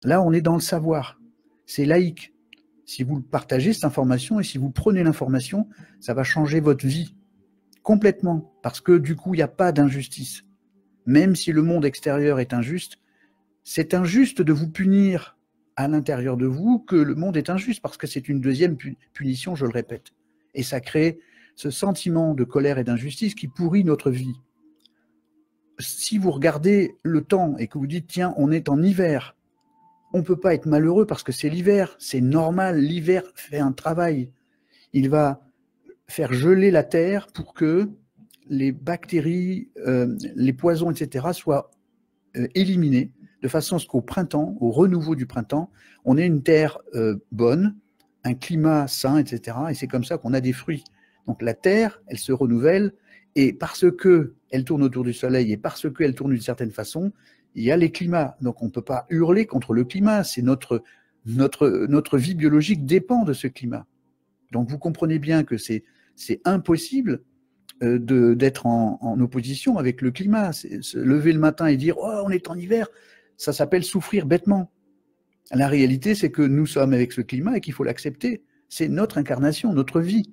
Là, on est dans le savoir. C'est laïque. Si vous partagez cette information et si vous prenez l'information, ça va changer votre vie complètement. Parce que du coup, il n'y a pas d'injustice. Même si le monde extérieur est injuste, c'est injuste de vous punir à l'intérieur de vous que le monde est injuste, parce que c'est une deuxième punition, je le répète. Et ça crée ce sentiment de colère et d'injustice qui pourrit notre vie. Si vous regardez le temps et que vous dites, tiens, on est en hiver, on ne peut pas être malheureux parce que c'est l'hiver, c'est normal, l'hiver fait un travail. Il va faire geler la terre pour que les bactéries, les poisons, etc. soient éliminés, de façon à ce qu'au printemps, au renouveau du printemps, on ait une terre bonne, un climat sain, etc. Et c'est comme ça qu'on a des fruits. Donc la terre, elle se renouvelle, et parce qu'elle tourne autour du soleil et parce qu'elle tourne d'une certaine façon, il y a les climats. Donc on ne peut pas hurler contre le climat, c'est notre vie biologique dépend de ce climat. Donc vous comprenez bien que c'est impossible d'être en opposition avec le climat. Se lever le matin et dire « Oh, on est en hiver », ça s'appelle souffrir bêtement. La réalité, c'est que nous sommes avec ce climat et qu'il faut l'accepter. C'est notre incarnation, notre vie.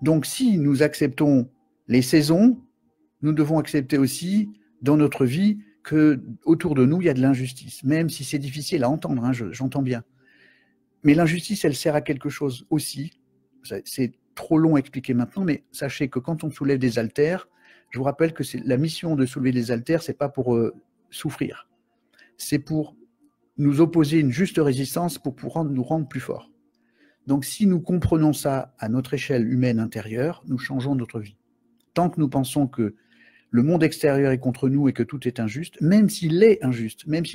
Donc si nous acceptons les saisons, nous devons accepter aussi dans notre vie que autour de nous, il y a de l'injustice, même si c'est difficile à entendre, hein, j'entends bien. Mais l'injustice, elle sert à quelque chose aussi. C'est trop long à expliquer maintenant, mais sachez que quand on soulève des haltères, je vous rappelle que la mission de soulever des haltères, c'est pas pour souffrir. C'est pour nous opposer une juste résistance pour nous rendre plus forts. Donc si nous comprenons ça à notre échelle humaine intérieure, nous changeons notre vie. Tant que nous pensons que le monde extérieur est contre nous et que tout est injuste, même s'il est injuste, même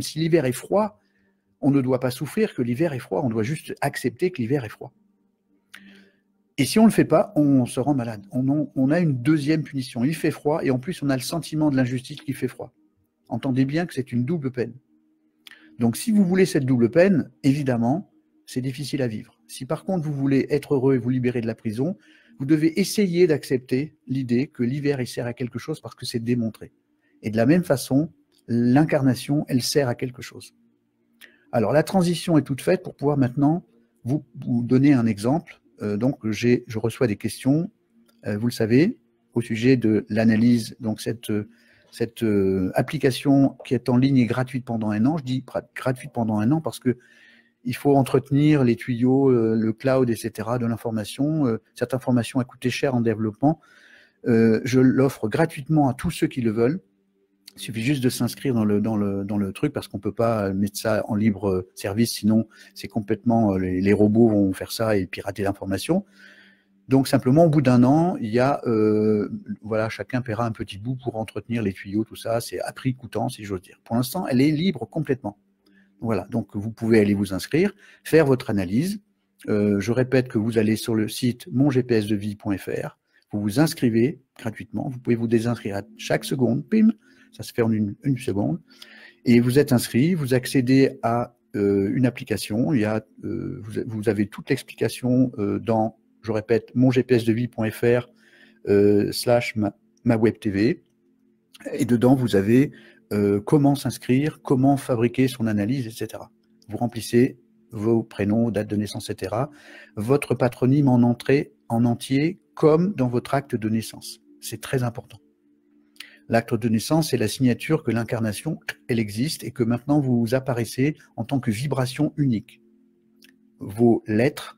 si l'hiver est froid, on ne doit pas souffrir que l'hiver est froid, on doit juste accepter que l'hiver est froid. Et si on ne le fait pas, on se rend malade. On a une deuxième punition. Il fait froid et en plus on a le sentiment de l'injustice qui fait froid. Entendez bien que c'est une double peine. Donc si vous voulez cette double peine, évidemment, c'est difficile à vivre. Si par contre vous voulez être heureux et vous libérer de la prison, vous devez essayer d'accepter l'idée que l'hiver il sert à quelque chose parce que c'est démontré. Et de la même façon, l'incarnation, elle sert à quelque chose. Alors la transition est toute faite pour pouvoir maintenant vous donner un exemple. Donc je reçois des questions, vous le savez, au sujet de l'analyse, donc cette application qui est en ligne et gratuite pendant un an. Je dis gratuite pendant un an parce que il faut entretenir les tuyaux, le cloud, etc. de l'information. Cette information a coûté cher en développement. Je l'offre gratuitement à tous ceux qui le veulent. Il suffit juste de s'inscrire dans le truc parce qu'on ne peut pas mettre ça en libre service, sinon c'est complètement les robots vont faire ça et pirater l'information. Donc simplement, au bout d'un an, il y a, voilà, chacun paiera un petit bout pour entretenir les tuyaux, tout ça, c'est à prix coûtant, si j'ose dire. Pour l'instant, elle est libre complètement. Voilà, donc vous pouvez aller vous inscrire, faire votre analyse. Je répète que vous allez sur le site mongpsdevie.fr, vous vous inscrivez gratuitement, vous pouvez vous désinscrire à chaque seconde, pim, ça se fait en une seconde, et vous êtes inscrit, vous accédez à une application, il y a, vous avez toute l'explication dans, je répète, mongpsdevie.fr / ma web TV, et dedans vous avez comment s'inscrire, comment fabriquer son analyse, etc. Vous remplissez vos prénoms, date de naissance, etc. Votre patronyme en entier, comme dans votre acte de naissance. C'est très important. L'acte de naissance, c'est la signature que l'incarnation, elle existe et que maintenant vous apparaissez en tant que vibration unique. Vos lettres,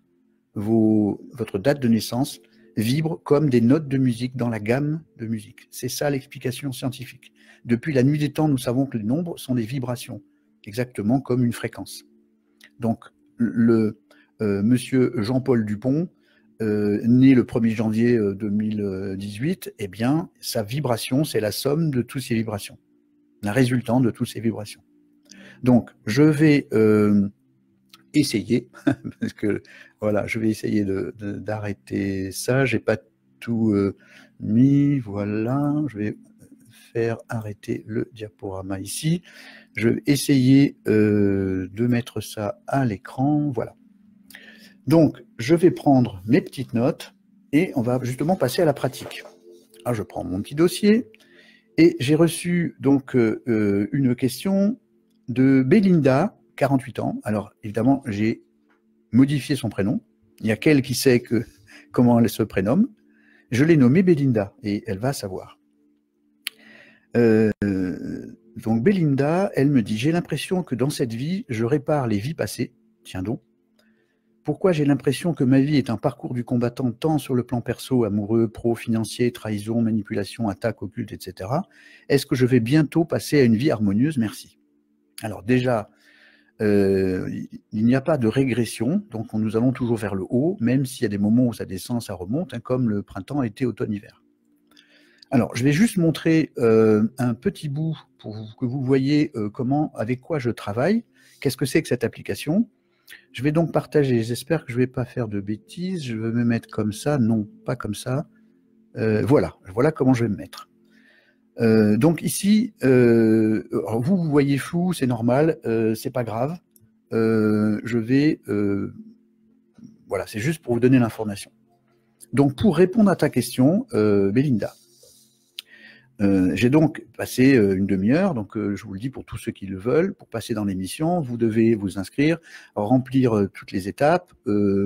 votre date de naissance vibrent comme des notes de musique dans la gamme de musique. C'est ça l'explication scientifique. Depuis la nuit des temps, nous savons que les nombres sont des vibrations, exactement comme une fréquence. Donc, monsieur Jean-Paul Dupont, né le 1er janvier 2018, eh bien, sa vibration, c'est la somme de toutes ces vibrations, la résultante de toutes ces vibrations. Donc, je vais essayer, parce que voilà, je vais essayer d'arrêter ça. J'ai pas tout mis, voilà, je vais faire arrêter le diaporama ici. Je vais essayer de mettre ça à l'écran, voilà. Donc, je vais prendre mes petites notes et on va justement passer à la pratique. Alors, je prends mon petit dossier et j'ai reçu donc une question de Belinda, 48 ans. Alors, évidemment, j'ai modifié son prénom. Il y a qu'elle qui sait comment elle se prénomme. Je l'ai nommée Belinda et elle va savoir. Donc, Belinda, elle me dit « J'ai l'impression que dans cette vie, je répare les vies passées. » Tiens donc. Pourquoi j'ai l'impression que ma vie est un parcours du combattant tant sur le plan perso, amoureux, pro, financier, trahison, manipulation, attaque, occulte, etc. Est-ce que je vais bientôt passer à une vie harmonieuse? Merci. Alors déjà, il n'y a pas de régression, donc nous allons toujours vers le haut, même s'il y a des moments où ça descend, ça remonte, hein, comme le printemps, été, automne, hiver. Alors, je vais juste montrer un petit bout pour que vous voyez avec quoi je travaille. Qu'est-ce que c'est que cette application? Je vais donc partager, j'espère que je ne vais pas faire de bêtises, je vais me mettre comme ça, non, pas comme ça. Voilà comment je vais me mettre. Donc ici, vous voyez flou, c'est normal, c'est pas grave. Je vais, voilà, c'est juste pour vous donner l'information. Donc pour répondre à ta question, Belinda, j'ai donc passé une demi-heure, donc je vous le dis pour tous ceux qui le veulent, pour passer dans l'émission, vous devez vous inscrire, remplir toutes les étapes,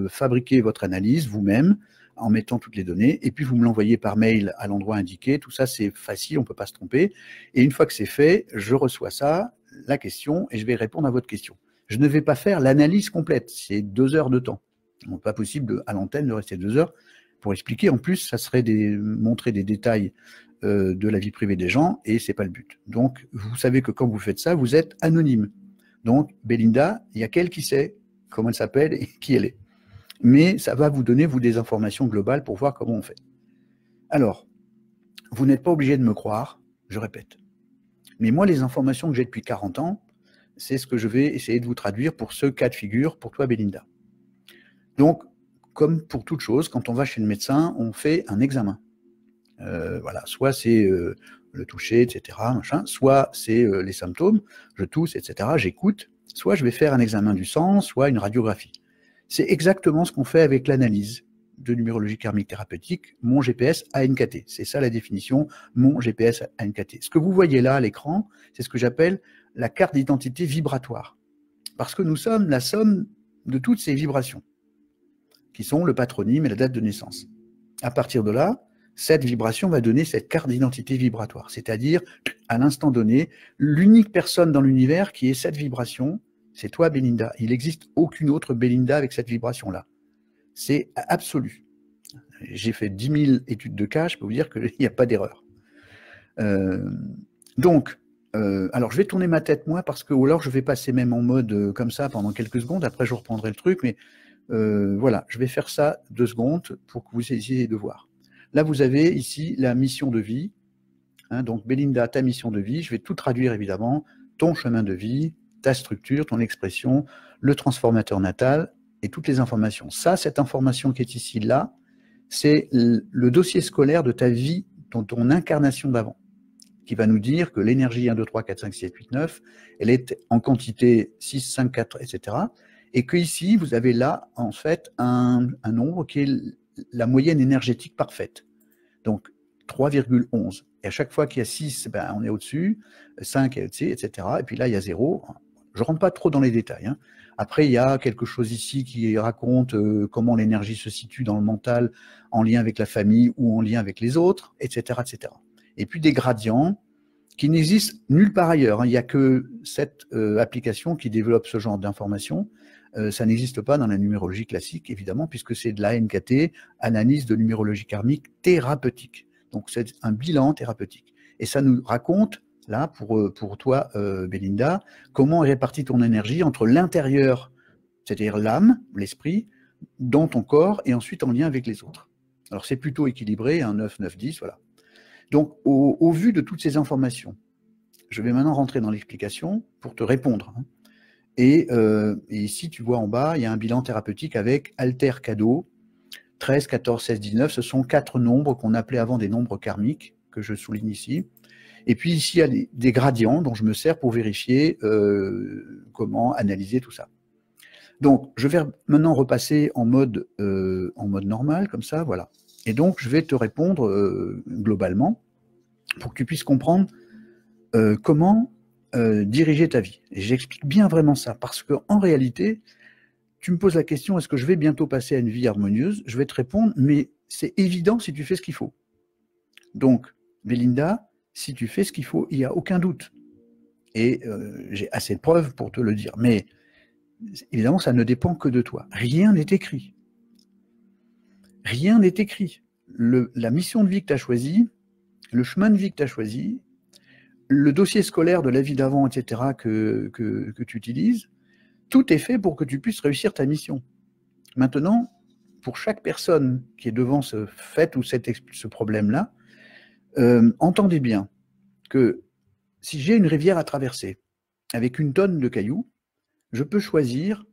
fabriquer votre analyse vous-même en mettant toutes les données, et puis vous me l'envoyez par mail à l'endroit indiqué. Tout ça, c'est facile, on ne peut pas se tromper. Et une fois que c'est fait, je reçois ça, la question, et je vais répondre à votre question. Je ne vais pas faire l'analyse complète, c'est 2 heures de temps. Ce n'est pas possible à l'antenne de rester 2 heures pour expliquer. En plus, ça serait montrer des détails de la vie privée des gens, et c'est pas le but. Donc, vous savez que quand vous faites ça, vous êtes anonyme. Donc, Belinda, il y a qu'elle qui sait comment elle s'appelle et qui elle est. Mais ça va vous donner, vous, des informations globales pour voir comment on fait. Alors, vous n'êtes pas obligé de me croire, je répète. Mais moi, les informations que j'ai depuis 40 ans, c'est ce que je vais essayer de vous traduire pour ce cas de figure, pour toi, Belinda. Donc, comme pour toute chose, quand on va chez le médecin, on fait un examen. Voilà, soit c'est le toucher, etc., machin, soit c'est les symptômes, je tousse, etc., j'écoute, soit je vais faire un examen du sang, soit une radiographie. C'est exactement ce qu'on fait avec l'analyse de numérologie karmique thérapeutique, mon GPS ANKT. C'est ça la définition, mon GPS ANKT. Ce que vous voyez là à l'écran, c'est ce que j'appelle la carte d'identité vibratoire. Parce que nous sommes la somme de toutes ces vibrations, qui sont le patronyme et la date de naissance. À partir de là, cette vibration va donner cette carte d'identité vibratoire, c'est-à-dire, à l'instant donné, l'unique personne dans l'univers qui ait cette vibration, c'est toi, Belinda. Il n'existe aucune autre Belinda avec cette vibration-là. C'est absolu. J'ai fait 10 000 études de cas, je peux vous dire qu'il n'y a pas d'erreur. Donc, alors je vais tourner ma tête, moi, parce que, ou alors je vais passer même en mode comme ça pendant quelques secondes, après je reprendrai le truc, mais Voilà, je vais faire ça 2 secondes pour que vous essayez de voir. Là, vous avez ici la mission de vie. Hein, donc, Belinda, ta mission de vie, je vais tout traduire évidemment, ton chemin de vie, ta structure, ton expression, le transformateur natal et toutes les informations. Ça, cette information qui est ici, là, c'est le dossier scolaire de ta vie, ton incarnation d'avant, qui va nous dire que l'énergie 1, 2, 3, 4, 5, 6, 7, 8, 9, elle est en quantité 6, 5, 4, etc. Et que ici, vous avez là, en fait, un nombre qui est la moyenne énergétique parfaite. Donc, 3,11. Et à chaque fois qu'il y a 6, ben, on est au-dessus, 5 est au-dessus, etc. Et puis là, il y a 0. Je ne rentre pas trop dans les détails. Hein. Après, il y a quelque chose ici qui raconte comment l'énergie se situe dans le mental en lien avec la famille ou en lien avec les autres, etc. etc. Et puis des gradients qui n'existent nulle part ailleurs. Hein. Il n'y a que cette application qui développe ce genre d'informations. Ça n'existe pas dans la numérologie classique, évidemment, puisque c'est de la NKT, analyse de numérologie karmique thérapeutique. Donc, c'est un bilan thérapeutique. Et ça nous raconte, là, pour toi, Belinda, comment est répartie ton énergie entre l'intérieur, c'est-à-dire l'âme, l'esprit, dans ton corps, et ensuite en lien avec les autres. Alors, c'est plutôt équilibré, un 9, 9, 10, voilà. Donc, au vu de toutes ces informations, je vais maintenant rentrer dans l'explication pour te répondre. Hein. Et ici, tu vois en bas, il y a un bilan thérapeutique avec alter cadeau, 13, 14, 16, 19. Ce sont 4 nombres qu'on appelait avant des nombres karmiques, que je souligne ici. Et puis ici, il y a des gradients dont je me sers pour vérifier comment analyser tout ça. Donc, je vais maintenant repasser en mode normal, comme ça, voilà. Et donc, je vais te répondre globalement pour que tu puisses comprendre comment diriger ta vie. Et j'explique bien vraiment ça, parce qu'en réalité, tu me poses la question, est-ce que je vais bientôt passer à une vie harmonieuse? Je vais te répondre, mais c'est évident si tu fais ce qu'il faut. Donc, Belinda, si tu fais ce qu'il faut, il n'y a aucun doute. Et j'ai assez de preuves pour te le dire. Mais évidemment, ça ne dépend que de toi. Rien n'est écrit. Rien n'est écrit. La mission de vie que tu as choisie, le chemin de vie que tu as choisi, le dossier scolaire de la vie d'avant, etc., que tu utilises, tout est fait pour que tu puisses réussir ta mission. Maintenant, pour chaque personne qui est devant ce fait ou ce problème-là, entendez bien que si j'ai une rivière à traverser avec une tonne de cailloux, je peux choisir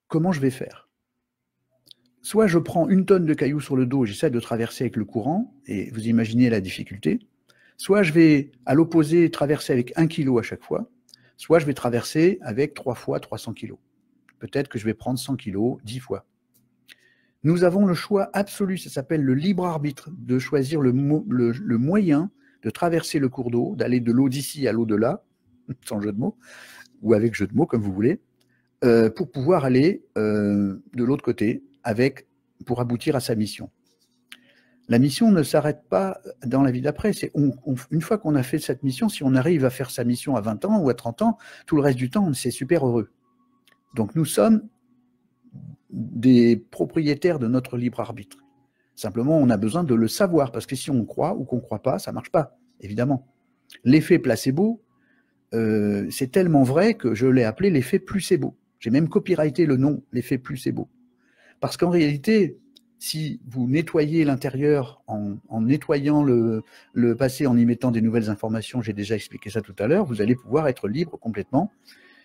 comment je vais faire. Soit je prends une tonne de cailloux sur le dos, j'essaie de traverser avec le courant, et vous imaginez la difficulté, soit je vais, à l'opposé, traverser avec 1 kilo à chaque fois, soit je vais traverser avec 3 fois 300 kilos. Peut-être que je vais prendre 100 kilos 10 fois. Nous avons le choix absolu, ça s'appelle le libre arbitre, de choisir le moyen de traverser le cours d'eau, d'aller de l'eau d'ici à l'eau de là, sans jeu de mots, ou avec jeu de mots, comme vous voulez, pour pouvoir aller de l'autre côté, pour aboutir à sa mission. La mission ne s'arrête pas dans la vie d'après. Une fois qu'on a fait cette mission, si on arrive à faire sa mission à 20 ans ou à 30 ans, tout le reste du temps, c'est super heureux. Donc nous sommes des propriétaires de notre libre arbitre. Simplement, on a besoin de le savoir, parce que si on croit ou qu'on ne croit pas, ça ne marche pas, évidemment. L'effet placebo, c'est tellement vrai que je l'ai appelé l'effet placebo. J'ai même copyrighté le nom, l'effet placebo. Parce qu'en réalité, si vous nettoyez l'intérieur en nettoyant le passé, en y mettant des nouvelles informations, j'ai déjà expliqué ça tout à l'heure, vous allez pouvoir être libre complètement.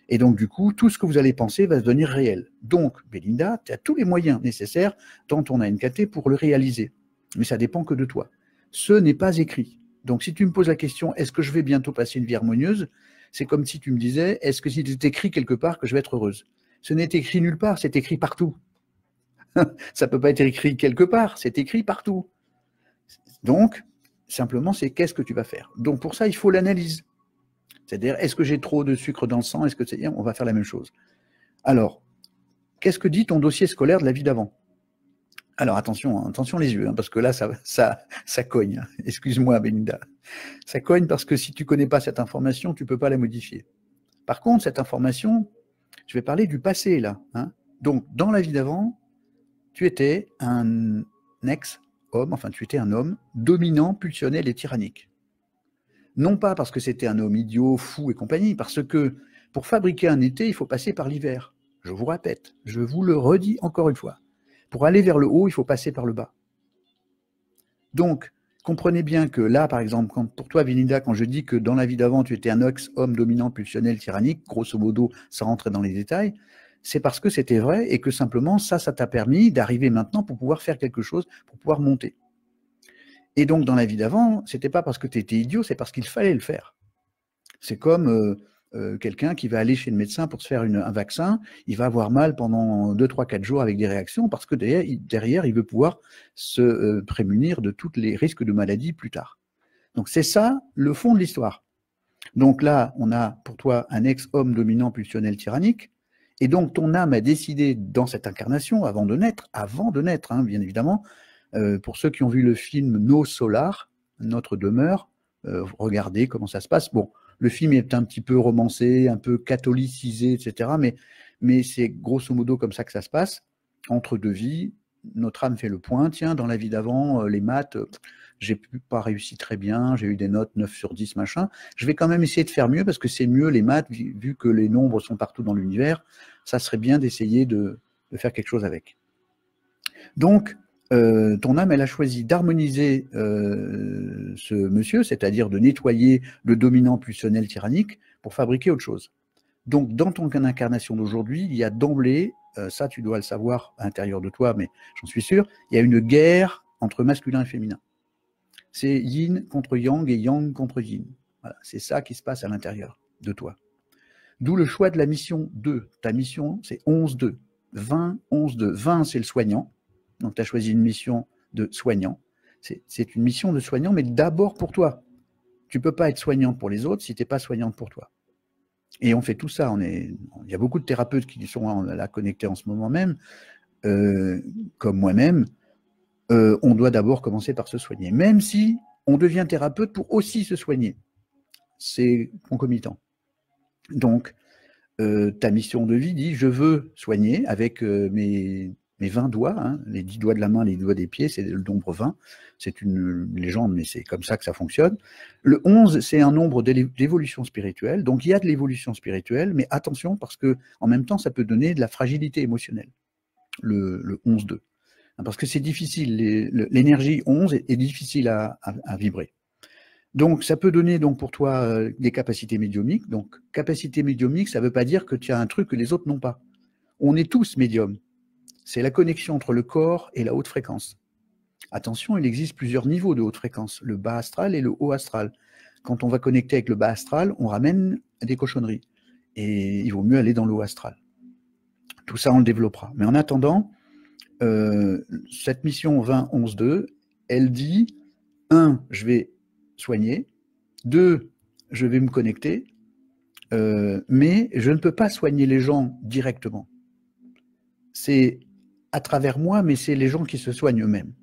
Et donc, du coup, tout ce que vous allez penser va se devenir réel. Donc, Belinda, tu as tous les moyens nécessaires dans ton ANKT pour le réaliser. Mais ça dépend que de toi. Ce n'est pas écrit. Donc, si tu me poses la question, est-ce que je vais bientôt passer une vie harmonieuse? C'est comme si tu me disais, est-ce que c'est écrit quelque part que je vais être heureuse? Ce n'est écrit nulle part, c'est écrit partout. Ça ne peut pas être écrit quelque part, c'est écrit partout. Donc, simplement, c'est qu'est-ce que tu vas faire. Donc, pour ça, il faut l'analyse. C'est-à-dire, est-ce que j'ai trop de sucre dans le sang? Est-ce que c'est... On va faire la même chose. Alors, qu'est-ce que dit ton dossier scolaire de la vie d'avant? Alors, attention, attention les yeux, hein, parce que là, ça cogne. Excuse-moi, Belinda. Ça cogne parce que si tu ne connais pas cette information, tu ne peux pas la modifier. Par contre, cette information, je vais parler du passé, là. Hein. Donc, dans la vie d'avant, tu étais un ex-homme, enfin, tu étais un homme dominant, pulsionnel et tyrannique. Non pas parce que c'était un homme idiot, fou et compagnie, parce que pour fabriquer un été, il faut passer par l'hiver. Je vous répète, je vous le redis encore une fois. Pour aller vers le haut, il faut passer par le bas. Donc, comprenez bien que là, par exemple, pour toi, Vinida, quand je dis que dans la vie d'avant, tu étais un ex-homme dominant, pulsionnel, tyrannique, grosso modo, sans rentrer dans les détails, c'est parce que c'était vrai et que simplement, ça t'a permis d'arriver maintenant pour pouvoir faire quelque chose, pour pouvoir monter. Et donc, dans la vie d'avant, c'était pas parce que tu étais idiot, c'est parce qu'il fallait le faire. C'est comme quelqu'un qui va aller chez le médecin pour se faire un vaccin, il va avoir mal pendant 2, 3, 4 jours avec des réactions parce que derrière il veut pouvoir se prémunir de tous les risques de maladie plus tard. Donc c'est ça le fond de l'histoire. Donc là, on a pour toi un ex-homme dominant pulsionnel tyrannique, et donc ton âme a décidé dans cette incarnation, avant de naître, hein, bien évidemment, pour ceux qui ont vu le film No Solar, Notre demeure, regardez comment ça se passe. Bon, le film est un petit peu romancé, un peu catholicisé, etc. Mais c'est grosso modo comme ça que ça se passe. Entre deux vies, notre âme fait le point. Tiens, dans la vie d'avant, les maths, j'ai pas réussi très bien, j'ai eu des notes 9 sur 10, machin. Je vais quand même essayer de faire mieux parce que c'est mieux les maths, vu que les nombres sont partout dans l'univers. Ça serait bien d'essayer de faire quelque chose avec. Donc, ton âme, elle a choisi d'harmoniser ce monsieur, c'est-à-dire de nettoyer le dominant pulsionnel tyrannique pour fabriquer autre chose. Donc, dans ton incarnation d'aujourd'hui, il y a d'emblée, ça tu dois le savoir à l'intérieur de toi, mais j'en suis sûr, il y a une guerre entre masculin et féminin. C'est yin contre yang et yang contre yin. Voilà, c'est ça qui se passe à l'intérieur de toi. D'où le choix de la mission 2. Ta mission, c'est 11-2. 20-11-2. 20, c'est le soignant. Donc, tu as choisi une mission de soignant. C'est une mission de soignant, mais d'abord pour toi. Tu ne peux pas être soignante pour les autres si tu n'es pas soignante pour toi. Et on fait tout ça. Il y a beaucoup de thérapeutes qui sont là connectés en ce moment même, comme moi-même. On doit d'abord commencer par se soigner. Même si on devient thérapeute pour aussi se soigner. C'est concomitant. Donc, ta mission de vie dit, je veux soigner avec mes 20 doigts, hein, les 10 doigts de la main, les doigts des pieds, c'est le nombre 20. C'est une légende, mais c'est comme ça que ça fonctionne. Le 11, c'est un nombre d'évolution spirituelle. Donc, il y a de l'évolution spirituelle, mais attention, parce que en même temps, ça peut donner de la fragilité émotionnelle, le 11-2. Parce que c'est difficile, l'énergie 11 est difficile à vibrer. Donc, ça peut donner donc pour toi des capacités médiumniques. Donc, capacité médiumnique, ça ne veut pas dire que tu as un truc que les autres n'ont pas. On est tous médiums. C'est la connexion entre le corps et la haute fréquence. Attention, il existe plusieurs niveaux de haute fréquence, le bas astral et le haut astral. Quand on va connecter avec le bas astral, on ramène des cochonneries. Et il vaut mieux aller dans le haut astral. Tout ça, on le développera. Mais en attendant, cette mission 20-11-2, elle dit 1, je vais soigner, 2, je vais me connecter, mais je ne peux pas soigner les gens directement. C'est à travers moi, mais c'est les gens qui se soignent eux-mêmes.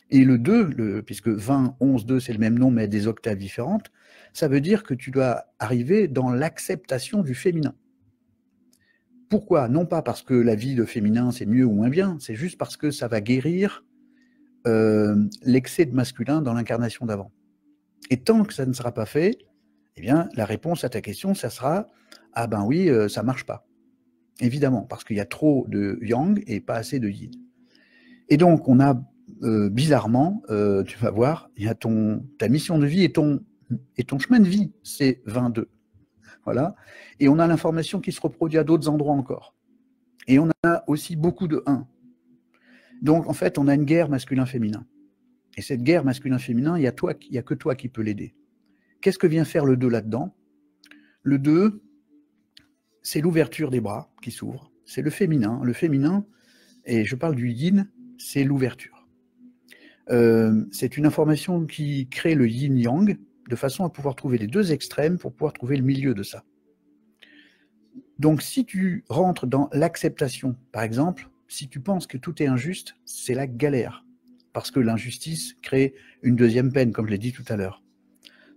Et le 2, puisque 20, 11, 2, c'est le même nom, mais à des octaves différentes, ça veut dire que tu dois arriver dans l'acceptation du féminin. Pourquoi? Non pas parce que la vie de féminin, c'est mieux ou moins bien, c'est juste parce que ça va guérir l'excès de masculin dans l'incarnation d'avant. Et tant que ça ne sera pas fait, eh bien, la réponse à ta question, ça sera « Ah ben oui, ça ne marche pas ». Évidemment, parce qu'il y a trop de yang et pas assez de yin. Et donc, on a bizarrement, tu vas voir, il y a ta mission de vie et ton chemin de vie, c'est 22. Voilà. Et on a l'information qui se reproduit à d'autres endroits encore. Et on a aussi beaucoup de 1. Donc, en fait, on a une guerre masculin-féminin. Et cette guerre masculin-féminin, il n'y a que toi qui peux l'aider. Qu'est-ce que vient faire le 2 là-dedans? Le 2, c'est l'ouverture des bras qui s'ouvrent. C'est le féminin. Le féminin, et je parle du yin, c'est l'ouverture. C'est une information qui crée le yin-yang de façon à pouvoir trouver les deux extrêmes pour pouvoir trouver le milieu de ça. Donc, si tu rentres dans l'acceptation, par exemple, si tu penses que tout est injuste, c'est la galère. Parce que l'injustice crée une deuxième peine, comme je l'ai dit tout à l'heure.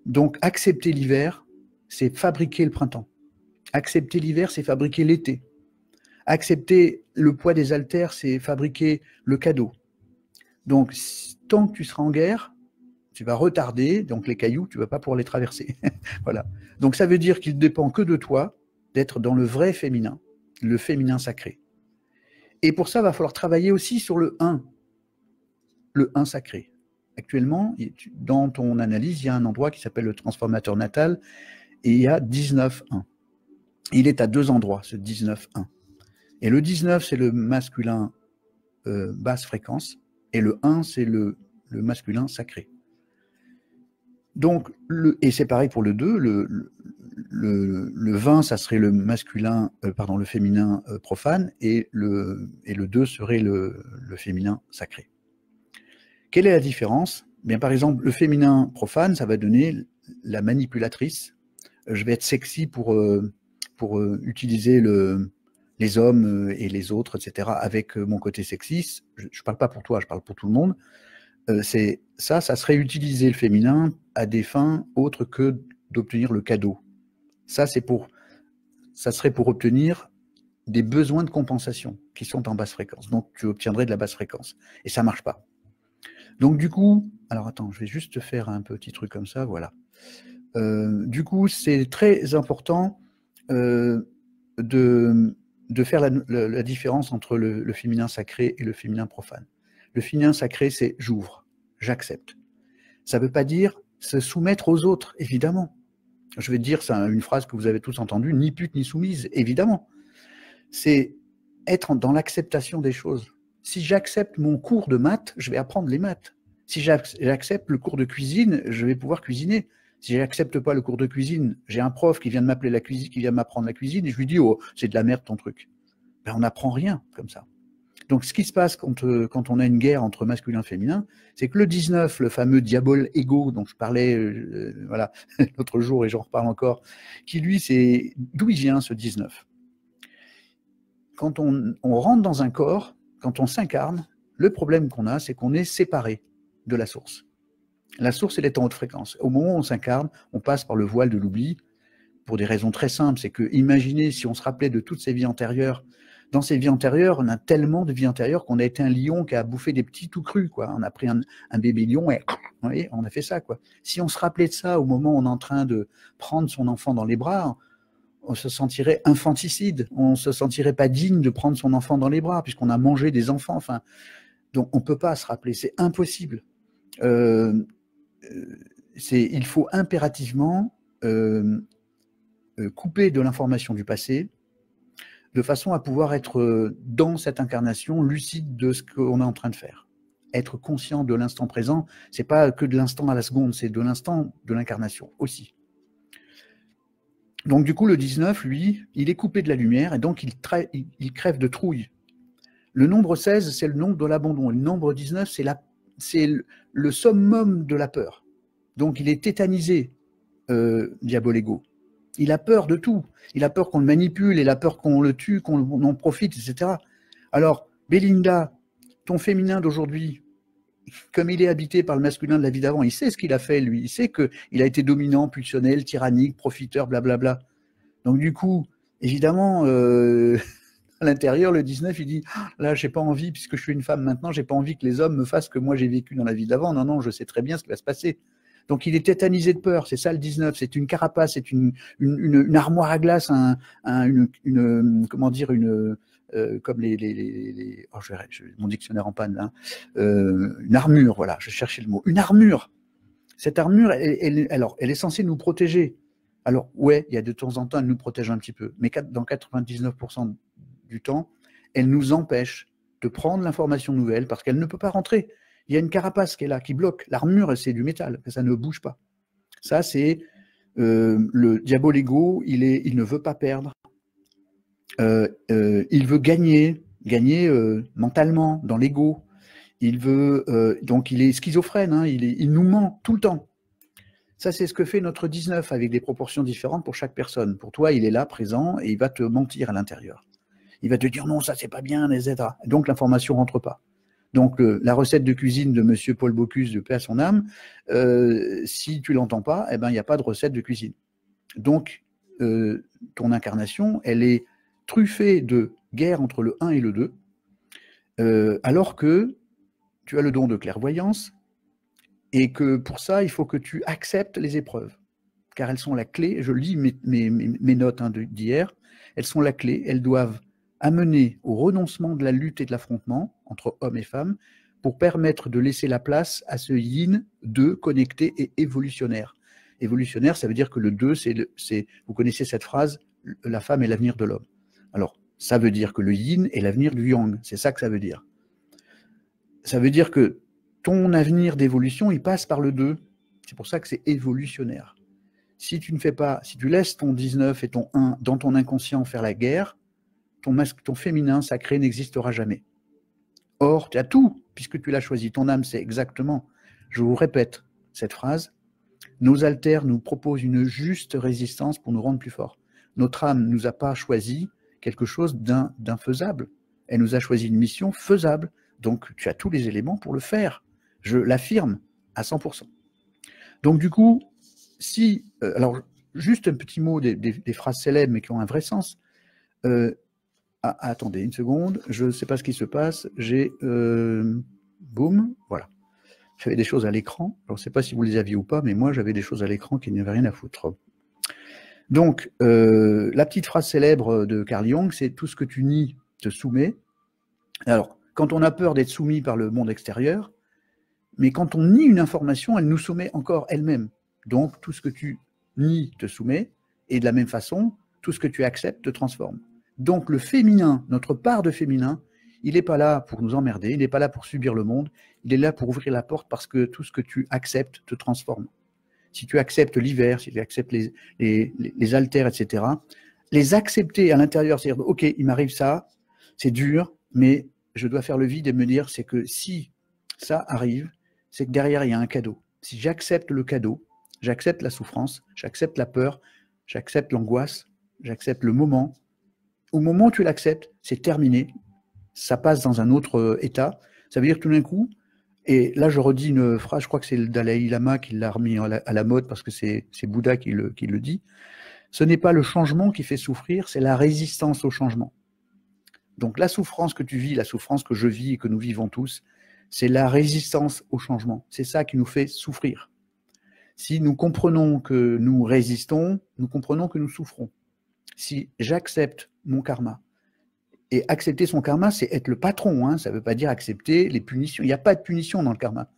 Donc, accepter l'hiver, c'est fabriquer le printemps. Accepter l'hiver, c'est fabriquer l'été. Accepter le poids des haltères, c'est fabriquer le cadeau. Donc, tant que tu seras en guerre, tu vas retarder, donc les cailloux, tu ne vas pas pouvoir les traverser. Voilà. Donc, ça veut dire qu'il ne dépend que de toi d'être dans le vrai féminin. le féminin sacré. Et pour ça, il va falloir travailler aussi sur le 1 sacré. Actuellement, dans ton analyse, il y a un endroit qui s'appelle le transformateur natal, et il y a 19-1. Il est à 2 endroits, ce 19-1. Et le 19, c'est le masculin basse fréquence, et le 1, c'est le masculin sacré. Donc, et c'est pareil pour le 2, le 20, ça serait le masculin, le féminin profane, et le 2 serait le féminin sacré. Quelle est la différence? Bien, par exemple, le féminin profane, ça va donner la manipulatrice. Je vais être sexy pour utiliser les hommes et les autres, etc., avec mon côté sexiste. Je ne parle pas pour toi, je parle pour tout le monde. Ça serait utiliser le féminin à des fins autres que d'obtenir le cadeau. Ça serait pour obtenir des besoins de compensation qui sont en basse fréquence. Donc, tu obtiendrais de la basse fréquence. Et ça ne marche pas. Donc, du coup, alors attends, je vais juste faire un petit truc comme ça, voilà. Du coup, c'est très important de faire la différence entre le féminin sacré et le féminin profane. Le féminin sacré, c'est j'ouvre, j'accepte. Ça ne veut pas dire se soumettre aux autres, évidemment. Je vais dire, c'est une phrase que vous avez tous entendue, ni pute ni soumise, évidemment. C'est être dans l'acceptation des choses. Si j'accepte mon cours de maths, je vais apprendre les maths. Si j'accepte le cours de cuisine, je vais pouvoir cuisiner. Si je n'accepte pas le cours de cuisine, j'ai un prof qui vient de m'appeler la cuisine, qui vient m'apprendre la cuisine, et je lui dis, oh, c'est de la merde ton truc. Ben, on n'apprend rien comme ça. Donc, ce qui se passe quand on a une guerre entre masculin et féminin, c'est que le 19, le fameux diabole égo dont je parlais voilà, l'autre jour, et j'en reparle encore, qui lui, c'est d'où il vient ce 19. Quand on rentre dans un corps, quand on s'incarne, le problème qu'on a, c'est qu'on est séparé de la source. La source, elle est en haute fréquence. Au moment où on s'incarne, on passe par le voile de l'oubli pour des raisons très simples. C'est que, imaginez si on se rappelait de toutes ces vies antérieures. Dans ces vies antérieures, on a tellement de vies antérieures qu'on a été un lion qui a bouffé des petits tout crus, quoi. On a pris un bébé lion et vous voyez, on a fait ça, quoi. Si on se rappelait de ça au moment où on est en train de prendre son enfant dans les bras, on se sentirait infanticide, on se sentirait pas digne de prendre son enfant dans les bras puisqu'on a mangé des enfants. Enfin, donc on peut pas se rappeler, c'est impossible. Il faut impérativement couper de l'information du passé de façon à pouvoir être dans cette incarnation lucide de ce qu'on est en train de faire. Être conscient de l'instant présent, c'est pas que de l'instant à la seconde, c'est de l'instant de l'incarnation aussi. Donc du coup, le 19, lui, il est coupé de la lumière et donc il crève de trouille. Le nombre 16, c'est le nombre de l'abandon. Le nombre 19, c'est le summum de la peur. Donc il est tétanisé, Diabolego. Il a peur de tout. Il a peur qu'on le manipule, il a peur qu'on le tue, qu'on en profite, etc. Alors, Belinda, ton féminin d'aujourd'hui, comme il est habité par le masculin de la vie d'avant, il sait ce qu'il a fait, lui. Il sait qu'il a été dominant, pulsionnel, tyrannique, profiteur, blablabla. Donc du coup, évidemment, à l'intérieur, le 19, il dit « Là, j'ai pas envie, puisque je suis une femme maintenant, j'ai pas envie que les hommes me fassent ce que moi j'ai vécu dans la vie d'avant. Non, non, je sais très bien ce qui va se passer. » Donc il est tétanisé de peur, c'est ça le 19, c'est une carapace, c'est une armoire à glace, comment dire, comme mon dictionnaire en panne, hein, une armure, voilà, je cherchais le mot, une armure. Cette armure, elle est censée nous protéger. Alors ouais, il y a de temps en temps, elle nous protège un petit peu, mais dans 99% du temps, elle nous empêche de prendre l'information nouvelle parce qu'elle ne peut pas rentrer. Il y a une carapace qui est là, qui bloque. L'armure, c'est du métal, ça ne bouge pas. Ça, c'est le Diabolego, il ne veut pas perdre. Il veut gagner mentalement, dans l'ego. Il veut, donc il est schizophrène, hein, il nous ment tout le temps. Ça, c'est ce que fait notre 19, avec des proportions différentes pour chaque personne. Pour toi, il est là, présent, et il va te mentir à l'intérieur. Il va te dire non, ça c'est pas bien, etc. Donc l'information rentre pas. Donc la recette de cuisine de Monsieur Paul Bocuse, de paix à son âme, si tu l'entends pas, eh ben il n'y a pas de recette de cuisine. Donc ton incarnation, elle est truffée de guerre entre le 1 et le 2, alors que tu as le don de clairvoyance et que pour ça, il faut que tu acceptes les épreuves, car elles sont la clé. Je lis mes notes d'hier, elles sont la clé, elles doivent amener au renoncement de la lutte et de l'affrontement entre hommes et femmes pour permettre de laisser la place à ce yin 2 connecté et évolutionnaire. Évolutionnaire, ça veut dire que le 2, vous connaissez cette phrase, la femme est l'avenir de l'homme. Alors, ça veut dire que le yin est l'avenir du yang, c'est ça que ça veut dire. Ça veut dire que ton avenir d'évolution, il passe par le 2. C'est pour ça que c'est évolutionnaire. Si tu ne fais pas, si tu laisses ton 19 et ton 1 dans ton inconscient faire la guerre, ton féminin sacré n'existera jamais. Or, tu as tout, puisque tu l'as choisi. Ton âme, c'est exactement, je vous répète cette phrase, nos altères nous proposent une juste résistance pour nous rendre plus forts. Notre âme ne nous a pas choisi quelque chose d'infaisable. Elle nous a choisi une mission faisable. Donc, tu as tous les éléments pour le faire. Je l'affirme à 100%. Donc, du coup, alors, juste un petit mot des phrases célèbres, mais qui ont un vrai sens. Attendez une seconde, je ne sais pas ce qui se passe. J'ai... boum, voilà. J'avais des choses à l'écran. Je ne sais pas si vous les aviez ou pas, mais moi, j'avais des choses à l'écran qui n'avaient rien à foutre. Donc, la petite phrase célèbre de Carl Jung, c'est « tout ce que tu nies te soumet ». Alors, quand on a peur d'être soumis par le monde extérieur, mais quand on nie une information, elle nous soumet encore elle-même. Donc, tout ce que tu nies te soumet, et de la même façon, tout ce que tu acceptes te transforme. Donc, le féminin, notre part de féminin, il n'est pas là pour nous emmerder, il n'est pas là pour subir le monde, il est là pour ouvrir la porte parce que tout ce que tu acceptes te transforme. Si tu acceptes l'hiver, si tu acceptes les haltères, etc., les accepter à l'intérieur, c'est-à-dire, ok, il m'arrive ça, c'est dur, mais je dois faire le vide et me dire, c'est que si ça arrive, c'est que derrière, il y a un cadeau. Si j'accepte le cadeau, j'accepte la souffrance, j'accepte la peur, j'accepte l'angoisse, j'accepte le moment. Au moment où tu l'acceptes, c'est terminé. Ça passe dans un autre état. Ça veut dire tout d'un coup, et là je redis une phrase, je crois que c'est le Dalai Lama qui l'a remis à la mode parce que c'est Bouddha qui le dit. Ce n'est pas le changement qui fait souffrir, c'est la résistance au changement. Donc la souffrance que tu vis, la souffrance que je vis et que nous vivons tous, c'est la résistance au changement. C'est ça qui nous fait souffrir. Si nous comprenons que nous résistons, nous comprenons que nous souffrons. Si j'accepte mon karma, et accepter son karma, c'est être le patron, hein, ça ne veut pas dire accepter les punitions. Il n'y a pas de punition dans le karma.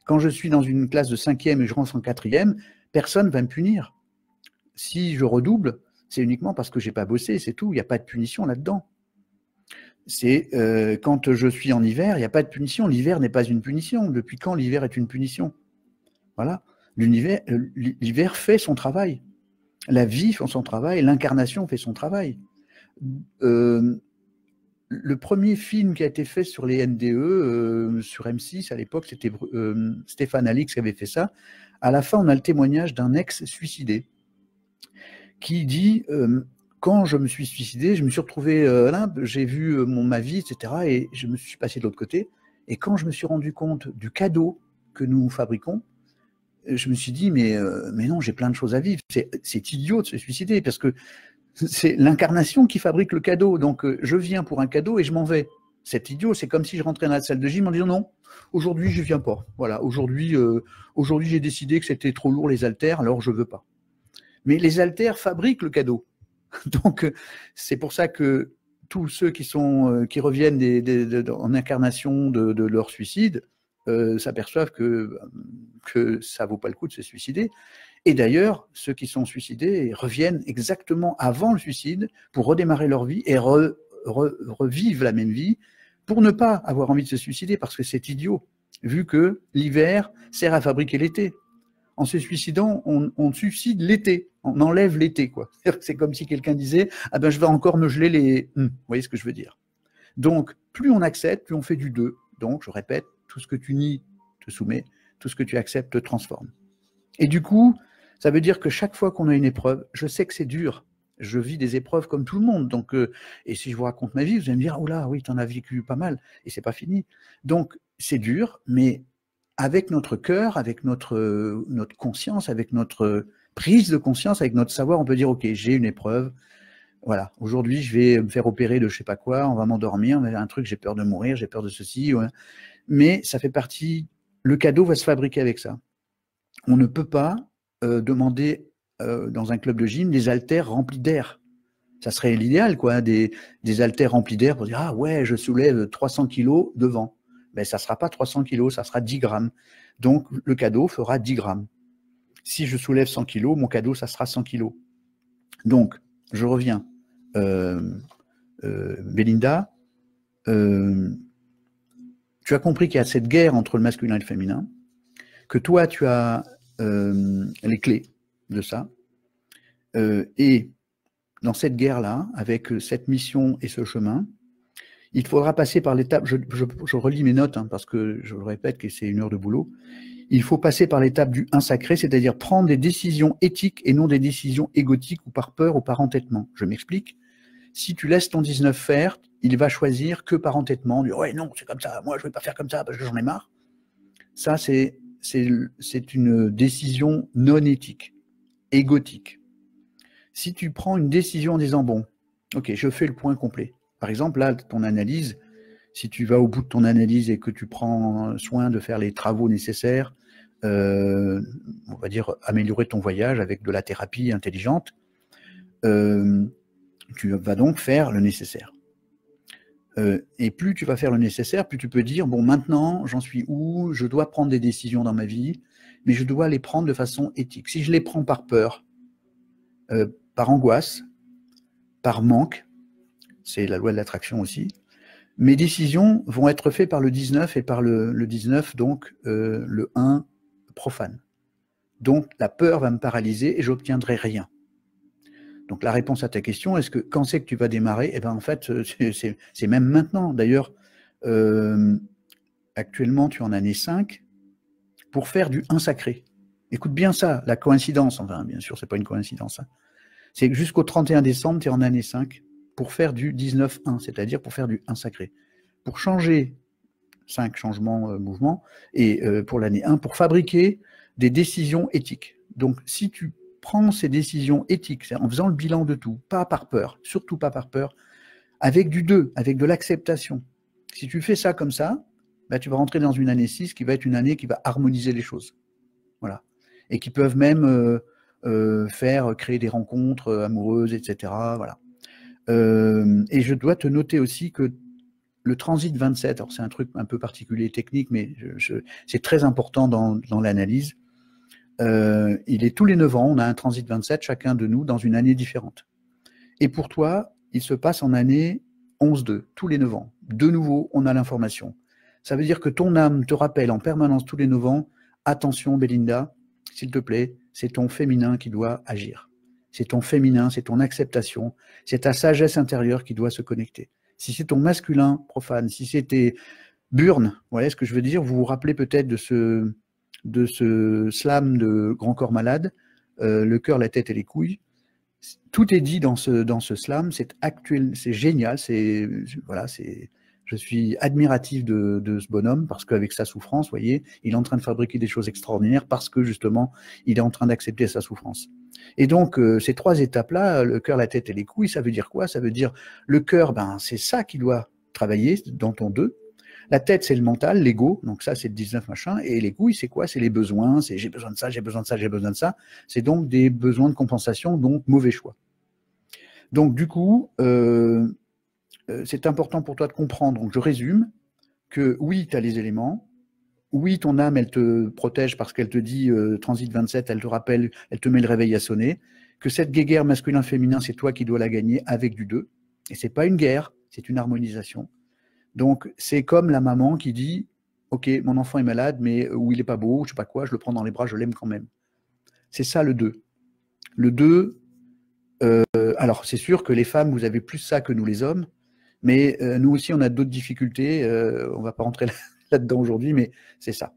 Quand je suis dans une classe de 5e et je rentre en 4e, personne ne va me punir. Si je redouble, c'est uniquement parce que je n'ai pas bossé, c'est tout. Il n'y a pas de punition là-dedans. C'est quand je suis en hiver, il n'y a pas de punition. L'hiver n'est pas une punition. Depuis quand l'hiver est une punition? Voilà. L'hiver fait son travail. La vie fait son travail, l'incarnation fait son travail. Le premier film qui a été fait sur les NDE, sur M6 à l'époque, c'était Stéphane Alix qui avait fait ça. À la fin, on a le témoignage d'un ex-suicidé qui dit quand je me suis suicidé, je me suis retrouvé là, j'ai vu ma vie, etc. Et je me suis passé de l'autre côté. Et quand je me suis rendu compte du cadeau que nous fabriquons, je me suis dit, mais non, j'ai plein de choses à vivre. C'est idiot de se suicider parce que c'est l'incarnation qui fabrique le cadeau. Donc, je viens pour un cadeau et je m'en vais. C'est idiot. C'est comme si je rentrais dans la salle de gym en disant non, aujourd'hui, je ne viens pas. Voilà, aujourd'hui, j'ai décidé que c'était trop lourd les haltères, alors je ne veux pas. Mais les haltères fabriquent le cadeau. Donc, c'est pour ça que tous ceux qui reviennent en incarnation de leur suicide s'aperçoivent que ça ne vaut pas le coup de se suicider. Et d'ailleurs, ceux qui sont suicidés reviennent exactement avant le suicide pour redémarrer leur vie et revivre la même vie pour ne pas avoir envie de se suicider parce que c'est idiot, vu que l'hiver sert à fabriquer l'été. En se suicidant, on suicide l'été, on enlève l'été, quoi. C'est comme si quelqu'un disait « Ah ben, je vais encore me geler les... » Vous voyez ce que je veux dire? Donc, plus on accepte, plus on fait du 2. Donc, je répète, tout ce que tu nies te soumet, tout ce que tu acceptes te transforme. Et du coup, ça veut dire que chaque fois qu'on a une épreuve, je sais que c'est dur. Je vis des épreuves comme tout le monde. Donc, et si je vous raconte ma vie, vous allez me dire « Oh là, oui, tu en as vécu pas mal. » Et c'est pas fini. Donc, c'est dur, mais avec notre cœur, avec notre conscience, avec notre prise de conscience, avec notre savoir, on peut dire « Ok, j'ai une épreuve. Voilà, aujourd'hui, je vais me faire opérer de je sais pas quoi, on va m'endormir, mais un truc, j'ai peur de mourir, j'ai peur de ceci. Ouais. » Mais ça fait partie... Le cadeau va se fabriquer avec ça. On ne peut pas demander dans un club de gym des haltères remplis d'air. Ça serait l'idéal, quoi, des haltères remplis d'air pour dire « Ah ouais, je soulève 300 kilos devant ». Ben, ça ne sera pas 300 kilos, ça sera 10 grammes. Donc, le cadeau fera 10 grammes. Si je soulève 100 kilos, mon cadeau, ça sera 100 kilos. Donc, je reviens. Belinda, tu as compris qu'il y a cette guerre entre le masculin et le féminin, que toi, tu as les clés de ça. Et dans cette guerre-là, avec cette mission et ce chemin, il faudra passer par l'étape, je relis mes notes, hein, parce que je le répète que c'est 1 heure de boulot, il faut passer par l'étape du 1 sacré, c'est-à-dire prendre des décisions éthiques et non des décisions égotiques ou par peur ou par entêtement. Je m'explique. Si tu laisses ton 19 faire, il va choisir que par entêtement, dire « Ouais, non, c'est comme ça, moi je ne vais pas faire comme ça parce que j'en ai marre ». Ça, c'est une décision non éthique, égotique. Si tu prends une décision en disant « Bon, ok, je fais le point complet ». Par exemple, là, ton analyse, si tu vas au bout de ton analyse et que tu prends soin de faire les travaux nécessaires, on va dire améliorer ton voyage avec de la thérapie intelligente, tu vas donc faire le nécessaire. Et plus tu vas faire le nécessaire, plus tu peux dire, bon, maintenant, j'en suis où? Je dois prendre des décisions dans ma vie, mais je dois les prendre de façon éthique. Si je les prends par peur, par angoisse, par manque, c'est la loi de l'attraction aussi, mes décisions vont être faites par le 19 et par le 19, donc le 1 profane. Donc la peur va me paralyser et j'obtiendrai rien. Donc la réponse à ta question, est-ce que quand c'est que tu vas démarrer? Eh bien en fait, c'est même maintenant. D'ailleurs, actuellement tu es en année 5 pour faire du 1 sacré. Écoute bien ça, la coïncidence, enfin bien sûr, c'est pas une coïncidence. Hein. C'est que jusqu'au 31 décembre, tu es en année 5 pour faire du 19-1, c'est-à-dire pour faire du 1 sacré. Pour changer 5 changements mouvements, et pour l'année 1, pour fabriquer des décisions éthiques. Donc si tu prends ces décisions éthiques, en faisant le bilan de tout, pas par peur, surtout pas par peur, avec du 2, avec de l'acceptation. Si tu fais ça comme ça, bah, tu vas rentrer dans une année 6 qui va être une année qui va harmoniser les choses. Voilà. Et qui peuvent même faire créer des rencontres amoureuses, etc. Voilà. Et je dois te noter aussi que le transit 27, alors c'est un truc un peu particulier, technique, mais c'est très important dans l'analyse. Il est tous les 9 ans, on a un transit 27, chacun de nous, dans une année différente. Et pour toi, il se passe en année 11-2, tous les 9 ans. De nouveau, on a l'information. Ça veut dire que ton âme te rappelle en permanence tous les 9 ans, attention Belinda, s'il te plaît, c'est ton féminin qui doit agir. C'est ton féminin, c'est ton acceptation, c'est ta sagesse intérieure qui doit se connecter. Si c'est ton masculin profane, si c'est tes burnes, vous voyez ce que je veux dire, vous vous rappelez peut-être de ce slam de Grand Corps Malade, le cœur, la tête et les couilles. Tout est dit dans ce slam, c'est actuel, c'est génial, voilà, je suis admiratif de ce bonhomme parce qu'avec sa souffrance, vous voyez, il est en train de fabriquer des choses extraordinaires parce que justement, il est en train d'accepter sa souffrance. Et donc, ces 3 étapes-là, le cœur, la tête et les couilles, ça veut dire quoi? Ça veut dire le cœur, ben, c'est ça qui doit travailler dans ton 2. La tête, c'est le mental, l'ego, donc ça, c'est le 19 machin. Et les couilles, c'est quoi? C'est les besoins, c'est j'ai besoin de ça, j'ai besoin de ça, j'ai besoin de ça. C'est donc des besoins de compensation, donc mauvais choix. Donc, du coup, c'est important pour toi de comprendre, donc je résume, que oui, tu as les éléments, oui, ton âme, elle te protège parce qu'elle te dit, transit 27, elle te rappelle, elle te met le réveil à sonner, que cette guéguerre masculin-féminin, c'est toi qui dois la gagner avec du 2, et c'est pas une guerre, c'est une harmonisation. Donc, c'est comme la maman qui dit, ok, mon enfant est malade, mais ou il est pas beau, je sais pas quoi, je le prends dans les bras, je l'aime quand même. C'est ça le 2. Le 2, alors c'est sûr que les femmes, vous avez plus ça que nous les hommes, mais nous aussi, on a d'autres difficultés. On ne va pas rentrer là-dedans aujourd'hui, mais c'est ça.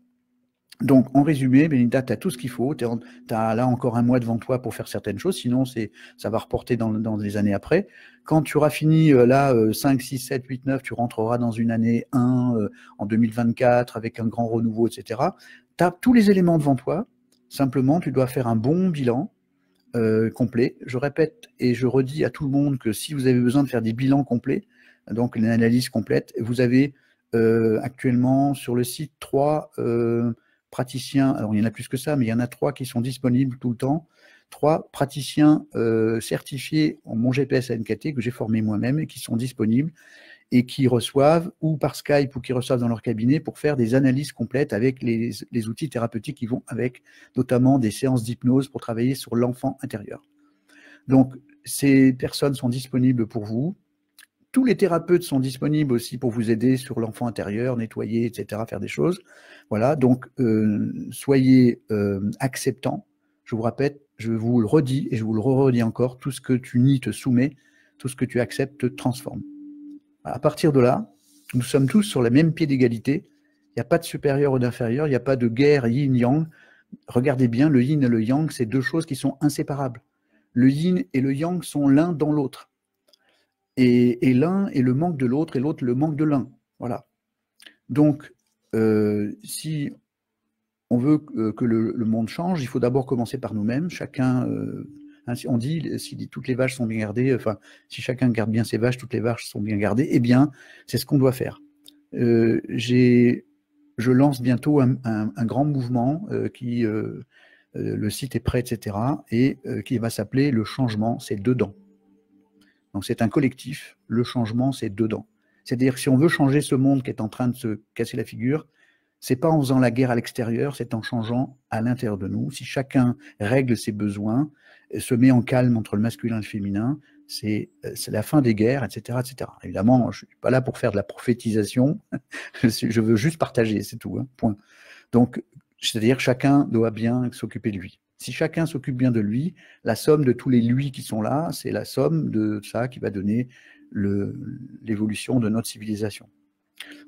Donc, en résumé, Belinda, tu as tout ce qu'il faut. Tu as là encore 1 mois devant toi pour faire certaines choses. Sinon, ça va reporter dans les années après. Quand tu auras fini là, 5, 6, 7, 8, 9, tu rentreras dans une année 1 en 2024 avec un grand renouveau, etc. Tu as tous les éléments devant toi. Simplement, tu dois faire un bon bilan complet. Je répète et je redis à tout le monde que si vous avez besoin de faire des bilans complets, donc une analyse complète, vous avez actuellement sur le site 3 praticiens, alors il y en a plus que ça, mais il y en a 3 qui sont disponibles tout le temps. 3 praticiens certifiés en mon GPS ANKT que j'ai formé moi-même et qui sont disponibles et qui reçoivent, ou par Skype, ou qui reçoivent dans leur cabinet pour faire des analyses complètes avec les outils thérapeutiques qui vont avec, notamment des séances d'hypnose pour travailler sur l'enfant intérieur. Donc, ces personnes sont disponibles pour vous. Tous les thérapeutes sont disponibles aussi pour vous aider sur l'enfant intérieur, nettoyer, etc., faire des choses. Voilà, donc soyez acceptants. Je vous répète, je vous le redis et je vous le redis encore, tout ce que tu nies te soumet, tout ce que tu acceptes te transforme. À partir de là, nous sommes tous sur le même pied d'égalité. Il n'y a pas de supérieur ou d'inférieur, il n'y a pas de guerre yin-yang. Regardez bien, le yin et le yang, c'est deux choses qui sont inséparables. Le yin et le yang sont l'un dans l'autre. Et l'un est le manque de l'autre et l'autre le manque de l'un. Voilà. Donc, si on veut que le monde change, il faut d'abord commencer par nous-mêmes. Chacun, on dit, si toutes les vaches sont bien gardées, enfin, si chacun garde bien ses vaches, toutes les vaches sont bien gardées, eh bien, c'est ce qu'on doit faire. Je lance bientôt un grand mouvement qui, le site est prêt, etc., et qui va s'appeler Le Changement, c'est dedans. Donc c'est un collectif, le changement, c'est dedans. C'est-à-dire que si on veut changer ce monde qui est en train de se casser la figure, c'est pas en faisant la guerre à l'extérieur, c'est en changeant à l'intérieur de nous. Si chacun règle ses besoins, se met en calme entre le masculin et le féminin, c'est la fin des guerres, etc., etc. Évidemment, je ne suis pas là pour faire de la prophétisation, je veux juste partager, c'est tout, hein, point. Donc, c'est-à-dire que chacun doit bien s'occuper de lui. Si chacun s'occupe bien de lui, la somme de tous les lui qui sont là, c'est la somme de ça qui va donner l'évolution de notre civilisation.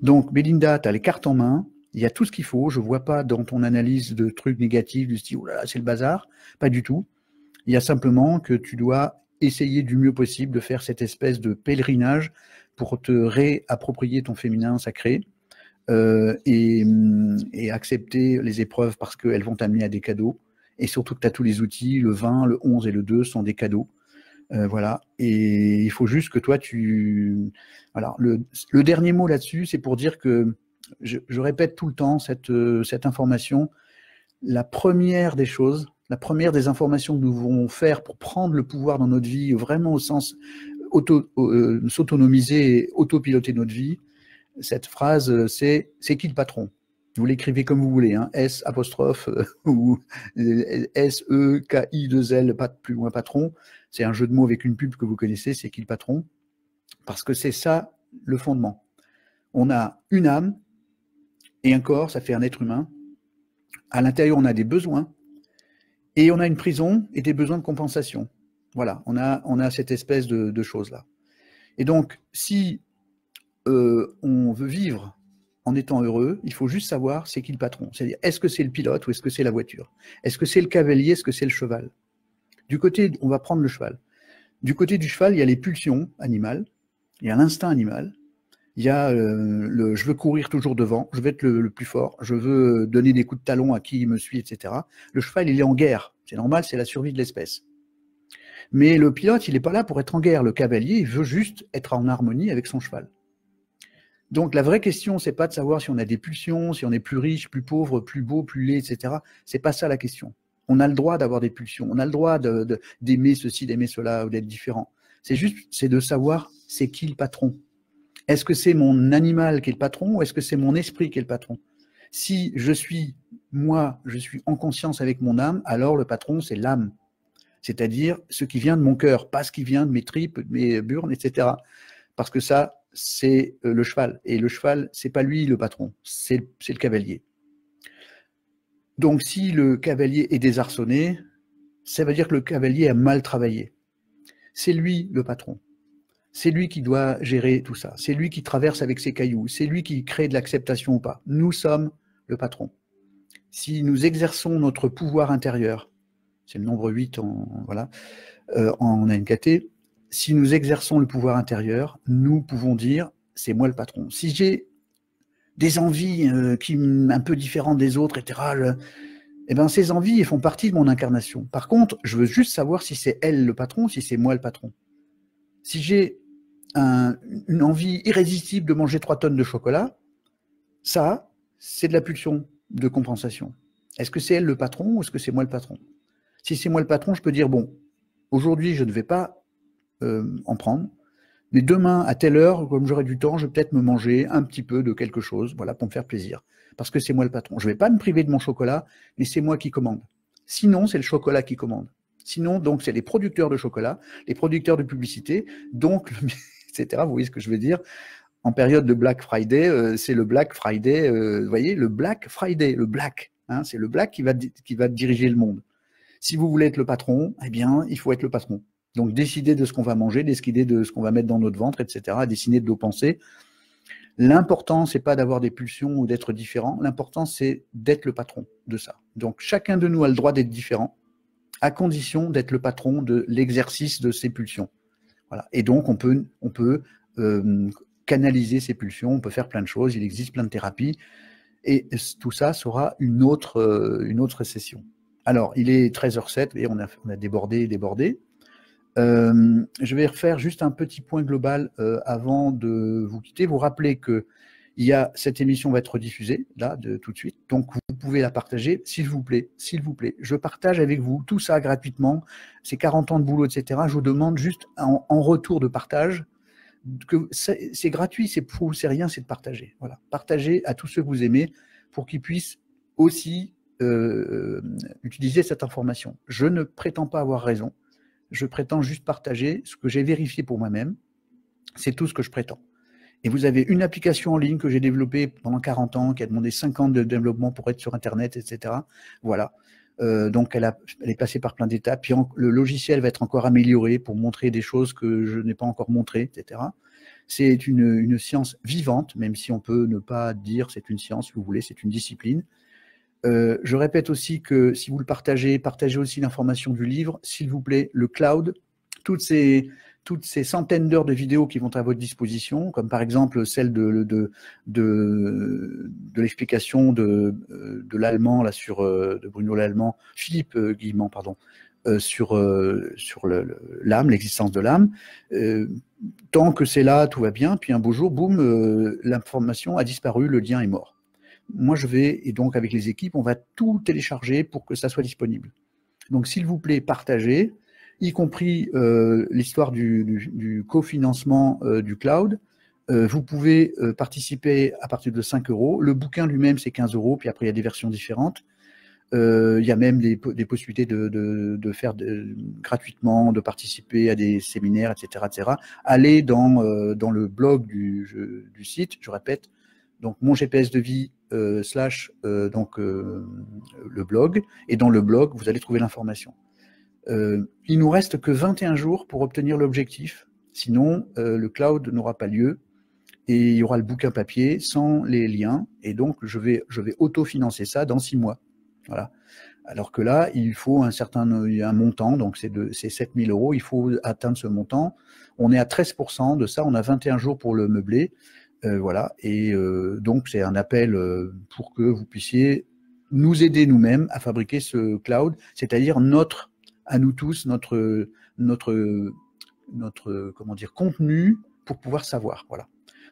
Donc, Belinda, tu as les cartes en main, il y a tout ce qu'il faut, je ne vois pas dans ton analyse de trucs négatifs, du style, oh là là, c'est le bazar, pas du tout. Il y a simplement que tu dois essayer du mieux possible de faire cette espèce de pèlerinage pour te réapproprier ton féminin sacré, et accepter les épreuves parce qu'elles vont t'amener à des cadeaux. Et surtout que tu as tous les outils, le 20, le 11 et le 2 sont des cadeaux. Voilà. Et il faut juste que toi, Alors, le dernier mot là-dessus, c'est pour dire que, je répète tout le temps cette information, la première des choses, la première des informations que nous devons faire pour prendre le pouvoir dans notre vie, vraiment au sens s'autonomiser et autopiloter notre vie, cette phrase, c'est qui le patron? Vous l'écrivez comme vous voulez, hein, S apostrophe ou S-E-K-I-2-L, pas plus loin patron. C'est un jeu de mots avec une pub que vous connaissez, c'est qui le patron? Parce que c'est ça le fondement. On a une âme et un corps, ça fait un être humain. À l'intérieur, on a des besoins et on a une prison et des besoins de compensation. Voilà, on a cette espèce de choses-là. Et donc, si on veut vivre en étant heureux, il faut juste savoir c'est qui le patron. C'est-à-dire, est-ce que c'est le pilote ou est-ce que c'est la voiture? Est-ce que c'est le cavalier, est-ce que c'est le cheval? Du côté, on va prendre le cheval. Du côté du cheval, il y a les pulsions animales, il y a l'instinct animal, il y a je veux courir toujours devant, je veux être le plus fort, je veux donner des coups de talon à qui me suit, etc. Le cheval, il est en guerre. C'est normal, c'est la survie de l'espèce. Mais le pilote, il n'est pas là pour être en guerre. Le cavalier, il veut juste être en harmonie avec son cheval. Donc la vraie question, c'est pas de savoir si on a des pulsions, si on est plus riche, plus pauvre, plus beau, plus laid, etc. C'est pas ça la question. On a le droit d'avoir des pulsions, on a le droit d'aimer ceci, d'aimer cela, ou d'être différent. C'est de savoir c'est qui le patron. Est-ce que c'est mon animal qui est le patron ou est-ce que c'est mon esprit qui est le patron? Si je suis en conscience avec mon âme, alors le patron, c'est l'âme. C'est-à-dire ce qui vient de mon cœur, pas ce qui vient de mes tripes, de mes burnes, etc. Parce que ça, c'est le cheval. Et le cheval, c'est pas lui le patron, c'est le cavalier. Donc si le cavalier est désarçonné, ça veut dire que le cavalier a mal travaillé. C'est lui le patron. C'est lui qui doit gérer tout ça. C'est lui qui traverse avec ses cailloux. C'est lui qui crée de l'acceptation ou pas. Nous sommes le patron. Si nous exerçons notre pouvoir intérieur, c'est le nombre 8 en ANKT, si nous exerçons le pouvoir intérieur, nous pouvons dire « c'est moi le patron ». Si j'ai des envies un peu différentes des autres, etc., eh ben, ces envies elles font partie de mon incarnation. Par contre, je veux juste savoir si c'est elle le patron ou si c'est moi le patron. Si j'ai une envie irrésistible de manger 3 tonnes de chocolat, ça, c'est de la pulsion de compensation. Est-ce que c'est elle le patron ou est-ce que c'est moi le patron? Si c'est moi le patron, je peux dire, bon, aujourd'hui, je ne vais pas en prendre, mais demain, à telle heure, comme j'aurai du temps, je vais peut-être me manger un petit peu de quelque chose, voilà, pour me faire plaisir. Parce que c'est moi le patron. Je ne vais pas me priver de mon chocolat, mais c'est moi qui commande. Sinon, c'est le chocolat qui commande. Sinon, donc, c'est les producteurs de chocolat, les producteurs de publicité, donc, etc. Vous voyez ce que je veux dire? En période de Black Friday, c'est le Black Friday, vous voyez, le Black Friday, le Black, hein, c'est le Black qui va diriger le monde. Si vous voulez être le patron, eh bien, il faut être le patron. Donc, décider de ce qu'on va manger, décider de ce qu'on va mettre dans notre ventre, etc., décider de nos pensées. L'important, c'est pas d'avoir des pulsions ou d'être différent. L'important, c'est d'être le patron de ça. Donc, chacun de nous a le droit d'être différent, à condition d'être le patron de l'exercice de ses pulsions. Voilà. Et donc, on peut canaliser ses pulsions, on peut faire plein de choses, il existe plein de thérapies, et tout ça sera une autre session. Alors, il est 13h07, et on a débordé. Je vais refaire juste un petit point global avant de vous quitter. Vous rappelez que cette émission va être diffusée, là, tout de suite. Donc, vous pouvez la partager, s'il vous plaît. Je partage avec vous tout ça gratuitement. C'est 40 ans de boulot, etc. Je vous demande juste en retour de partage que c'est gratuit, c'est rien, c'est de partager. Voilà. Partagez à tous ceux que vous aimez pour qu'ils puissent aussi utiliser cette information. Je ne prétends pas avoir raison. Je prétends juste partager ce que j'ai vérifié pour moi-même. C'est tout ce que je prétends. Et vous avez une application en ligne que j'ai développée pendant 40 ans, qui a demandé 5 ans de développement pour être sur Internet, etc. Voilà. Donc, elle est passée par plein d'étapes. Puis, le logiciel va être encore amélioré pour montrer des choses que je n'ai pas encore montrées, etc. C'est une science vivante, même si on peut ne pas dire c'est une science, si vous voulez, c'est une discipline. Je répète aussi que si vous le partagez aussi l'information du livre, s'il vous plaît, le cloud, toutes ces centaines d'heures de vidéos qui vont à votre disposition, comme par exemple celle de l'explication de l'allemand, là, de Bruno Lallemand, Philippe Guillemant, pardon, sur l'âme, l'existence de l'âme. Tant que c'est là, tout va bien, puis un beau jour, boum, l'information a disparu, le lien est mort. Moi, et donc avec les équipes, on va tout télécharger pour que ça soit disponible. Donc, s'il vous plaît, partagez, y compris l'histoire du cofinancement du cloud. Vous pouvez participer à partir de 5 €. Le bouquin lui-même, c'est 15 €, puis après, il y a des versions différentes. Il y a même des possibilités de faire gratuitement, de participer à des séminaires, etc. etc. Allez dans le blog du site, je répète, donc mon GPS de vie / le blog, et dans le blog, vous allez trouver l'information. Il nous reste que 21 jours pour obtenir l'objectif, sinon le cloud n'aura pas lieu et il y aura le bouquin papier sans les liens, et donc je vais autofinancer ça dans 6 mois. Voilà. Alors que là, il faut un montant, donc c'est 7 000 €, il faut atteindre ce montant. On est à 13% de ça, on a 21 jours pour le meubler. Voilà, et donc c'est un appel pour que vous puissiez nous aider nous-mêmes à fabriquer ce cloud, c'est-à-dire à nous tous, notre comment dire, contenu pour pouvoir savoir. Voilà.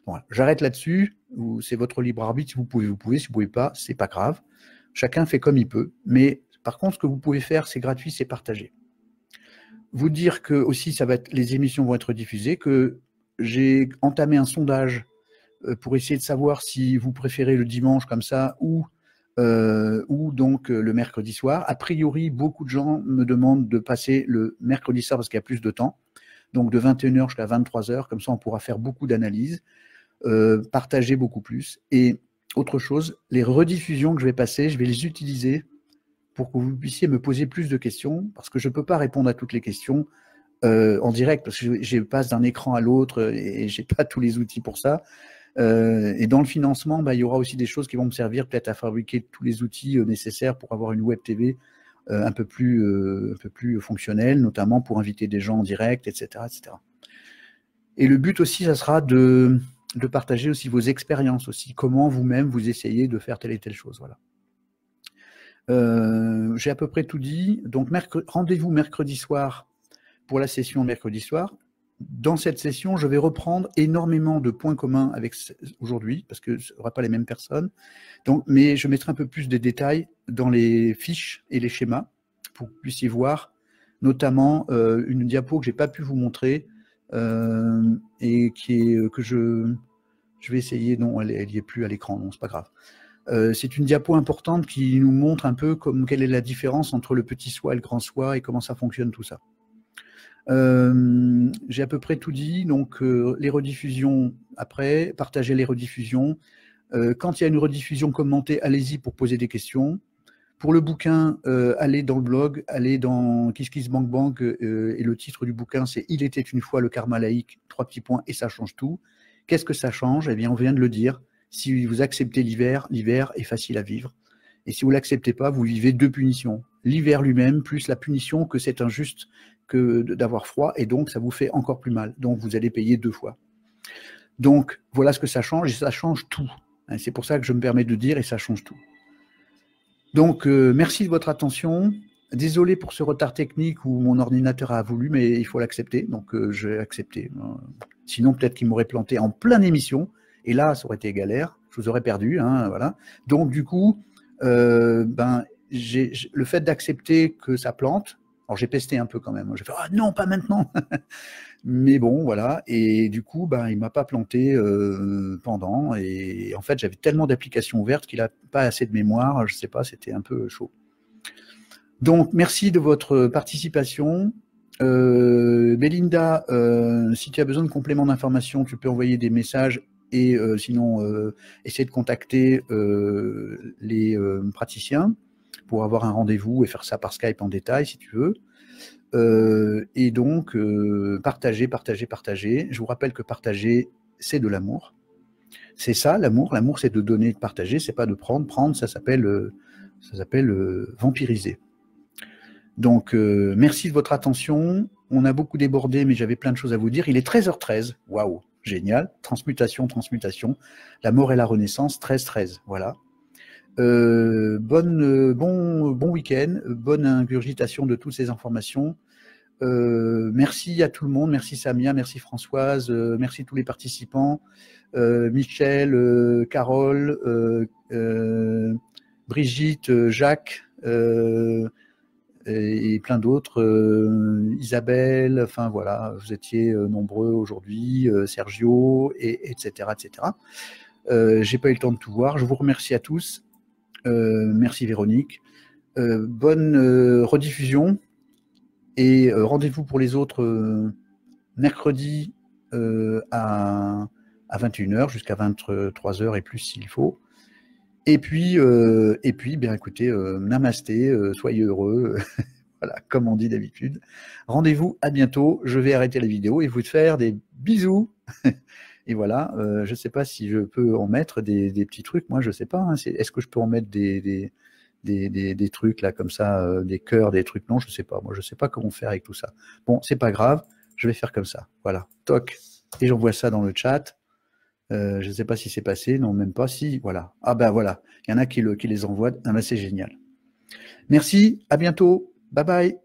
Bon, j'arrête là-dessus. C'est votre libre arbitre. Si vous pouvez, si vous pouvez pas, c'est pas grave. Chacun fait comme il peut. Mais par contre, ce que vous pouvez faire, c'est gratuit, c'est partager. Vous dire que aussi, les émissions vont être diffusées, que j'ai entamé un sondage pour essayer de savoir si vous préférez le dimanche comme ça ou donc le mercredi soir. A priori, beaucoup de gens me demandent de passer le mercredi soir parce qu'il y a plus de temps, donc de 21h jusqu'à 23h, comme ça on pourra faire beaucoup d'analyses, partager beaucoup plus. Et autre chose, les rediffusions que je vais passer, je vais les utiliser pour que vous puissiez me poser plus de questions, parce que je ne peux pas répondre à toutes les questions en direct, parce que je passe d'un écran à l'autre et je n'ai pas tous les outils pour ça. Et dans le financement, il y aura aussi des choses qui vont me servir peut-être à fabriquer tous les outils nécessaires pour avoir une web TV un peu plus fonctionnelle, notamment pour inviter des gens en direct, etc., etc. Et le but aussi, ça sera de partager aussi vos expériences aussi, comment vous-même vous essayez de faire telle et telle chose. Voilà. J'ai à peu près tout dit. Donc rendez-vous mercredi soir pour la session mercredi soir. Dans cette session, je vais reprendre énormément de points communs avec aujourd'hui, parce que ce ne sera pas les mêmes personnes. Donc, mais je mettrai un peu plus de détails dans les fiches et les schémas pour que vous puissiez voir, notamment une diapo que j'ai pas pu vous montrer et que je vais essayer. Non, elle y est plus à l'écran, non, c'est pas grave. C'est une diapo importante qui nous montre un peu quelle est la différence entre le petit soi et le grand soi et comment ça fonctionne tout ça. J'ai à peu près tout dit, donc les rediffusions après, partagez les rediffusions. Quand il y a une rediffusion commentée, allez-y pour poser des questions. Pour le bouquin, allez dans le blog, allez dans KissKissBankBank et le titre du bouquin c'est « Il était une fois le karma laïque », 3 petits points et ça change tout. Qu'est-ce que ça change? Eh bien, on vient de le dire. Si vous acceptez l'hiver, l'hiver est facile à vivre. Et si vous ne l'acceptez pas, vous vivez 2 punitions. L'hiver lui-même, plus la punition que c'est injuste que d'avoir froid, et donc ça vous fait encore plus mal. Donc vous allez payer 2 fois. Donc voilà ce que ça change, et ça change tout. C'est pour ça que je me permets de dire, et ça change tout. Donc merci de votre attention. Désolé pour ce retard technique où mon ordinateur a voulu, mais il faut l'accepter, donc je vais accepter. Sinon, peut-être qu'il m'aurait planté en pleine émission, et là, ça aurait été galère, je vous aurais perdu, hein, voilà. Donc, du coup, le fait d'accepter que ça plante, alors j'ai pesté un peu quand même, j'ai fait « Ah non, pas maintenant !» Mais bon, voilà, et du coup, il ne m'a pas planté pendant, et en fait, j'avais tellement d'applications ouvertes qu'il n'a pas assez de mémoire, je ne sais pas, c'était un peu chaud. Donc, merci de votre participation. Belinda, si tu as besoin de compléments d'information, tu peux envoyer des messages et sinon, essayer de contacter les praticiens pour avoir un rendez-vous et faire ça par Skype en détail, si tu veux. Et donc, partagez. Je vous rappelle que partager, c'est de l'amour. C'est ça, l'amour. L'amour, c'est de donner, de partager, c'est pas de prendre. Prendre, ça s'appelle vampiriser. Donc, merci de votre attention. On a beaucoup débordé, mais j'avais plein de choses à vous dire. Il est 13h13. Waouh, génial. Transmutation. La mort et la renaissance, 13-13. Voilà. Bon week-end, bonne ingurgitation de toutes ces informations. Merci à tout le monde. Merci Samia, merci Françoise, merci tous les participants. Michel, Carole, Brigitte, Jacques, et plein d'autres, Isabelle, enfin voilà, vous étiez nombreux aujourd'hui, Sergio, etc. J'ai pas eu le temps de tout voir, je vous remercie à tous, merci Véronique, bonne rediffusion, et rendez-vous pour les autres mercredi à 21h jusqu'à 23h et plus s'il faut. Et puis, bien écoutez, namasté, soyez heureux, voilà, comme on dit d'habitude. Rendez-vous à bientôt, je vais arrêter la vidéo et vous faire des bisous. Et voilà, je ne sais pas si je peux en mettre des petits trucs, moi je ne sais pas, hein, est-ce que je peux en mettre des trucs là comme ça, des cœurs, des trucs, non, je ne sais pas, moi je ne sais pas comment faire avec tout ça. Bon, c'est pas grave, je vais faire comme ça, voilà, toc, et j'envoie ça dans le chat. Je ne sais pas si c'est passé, non, même pas, si, voilà. Ah ben voilà, il y en a qui les envoient, ah ben c'est génial. Merci, à bientôt, bye bye.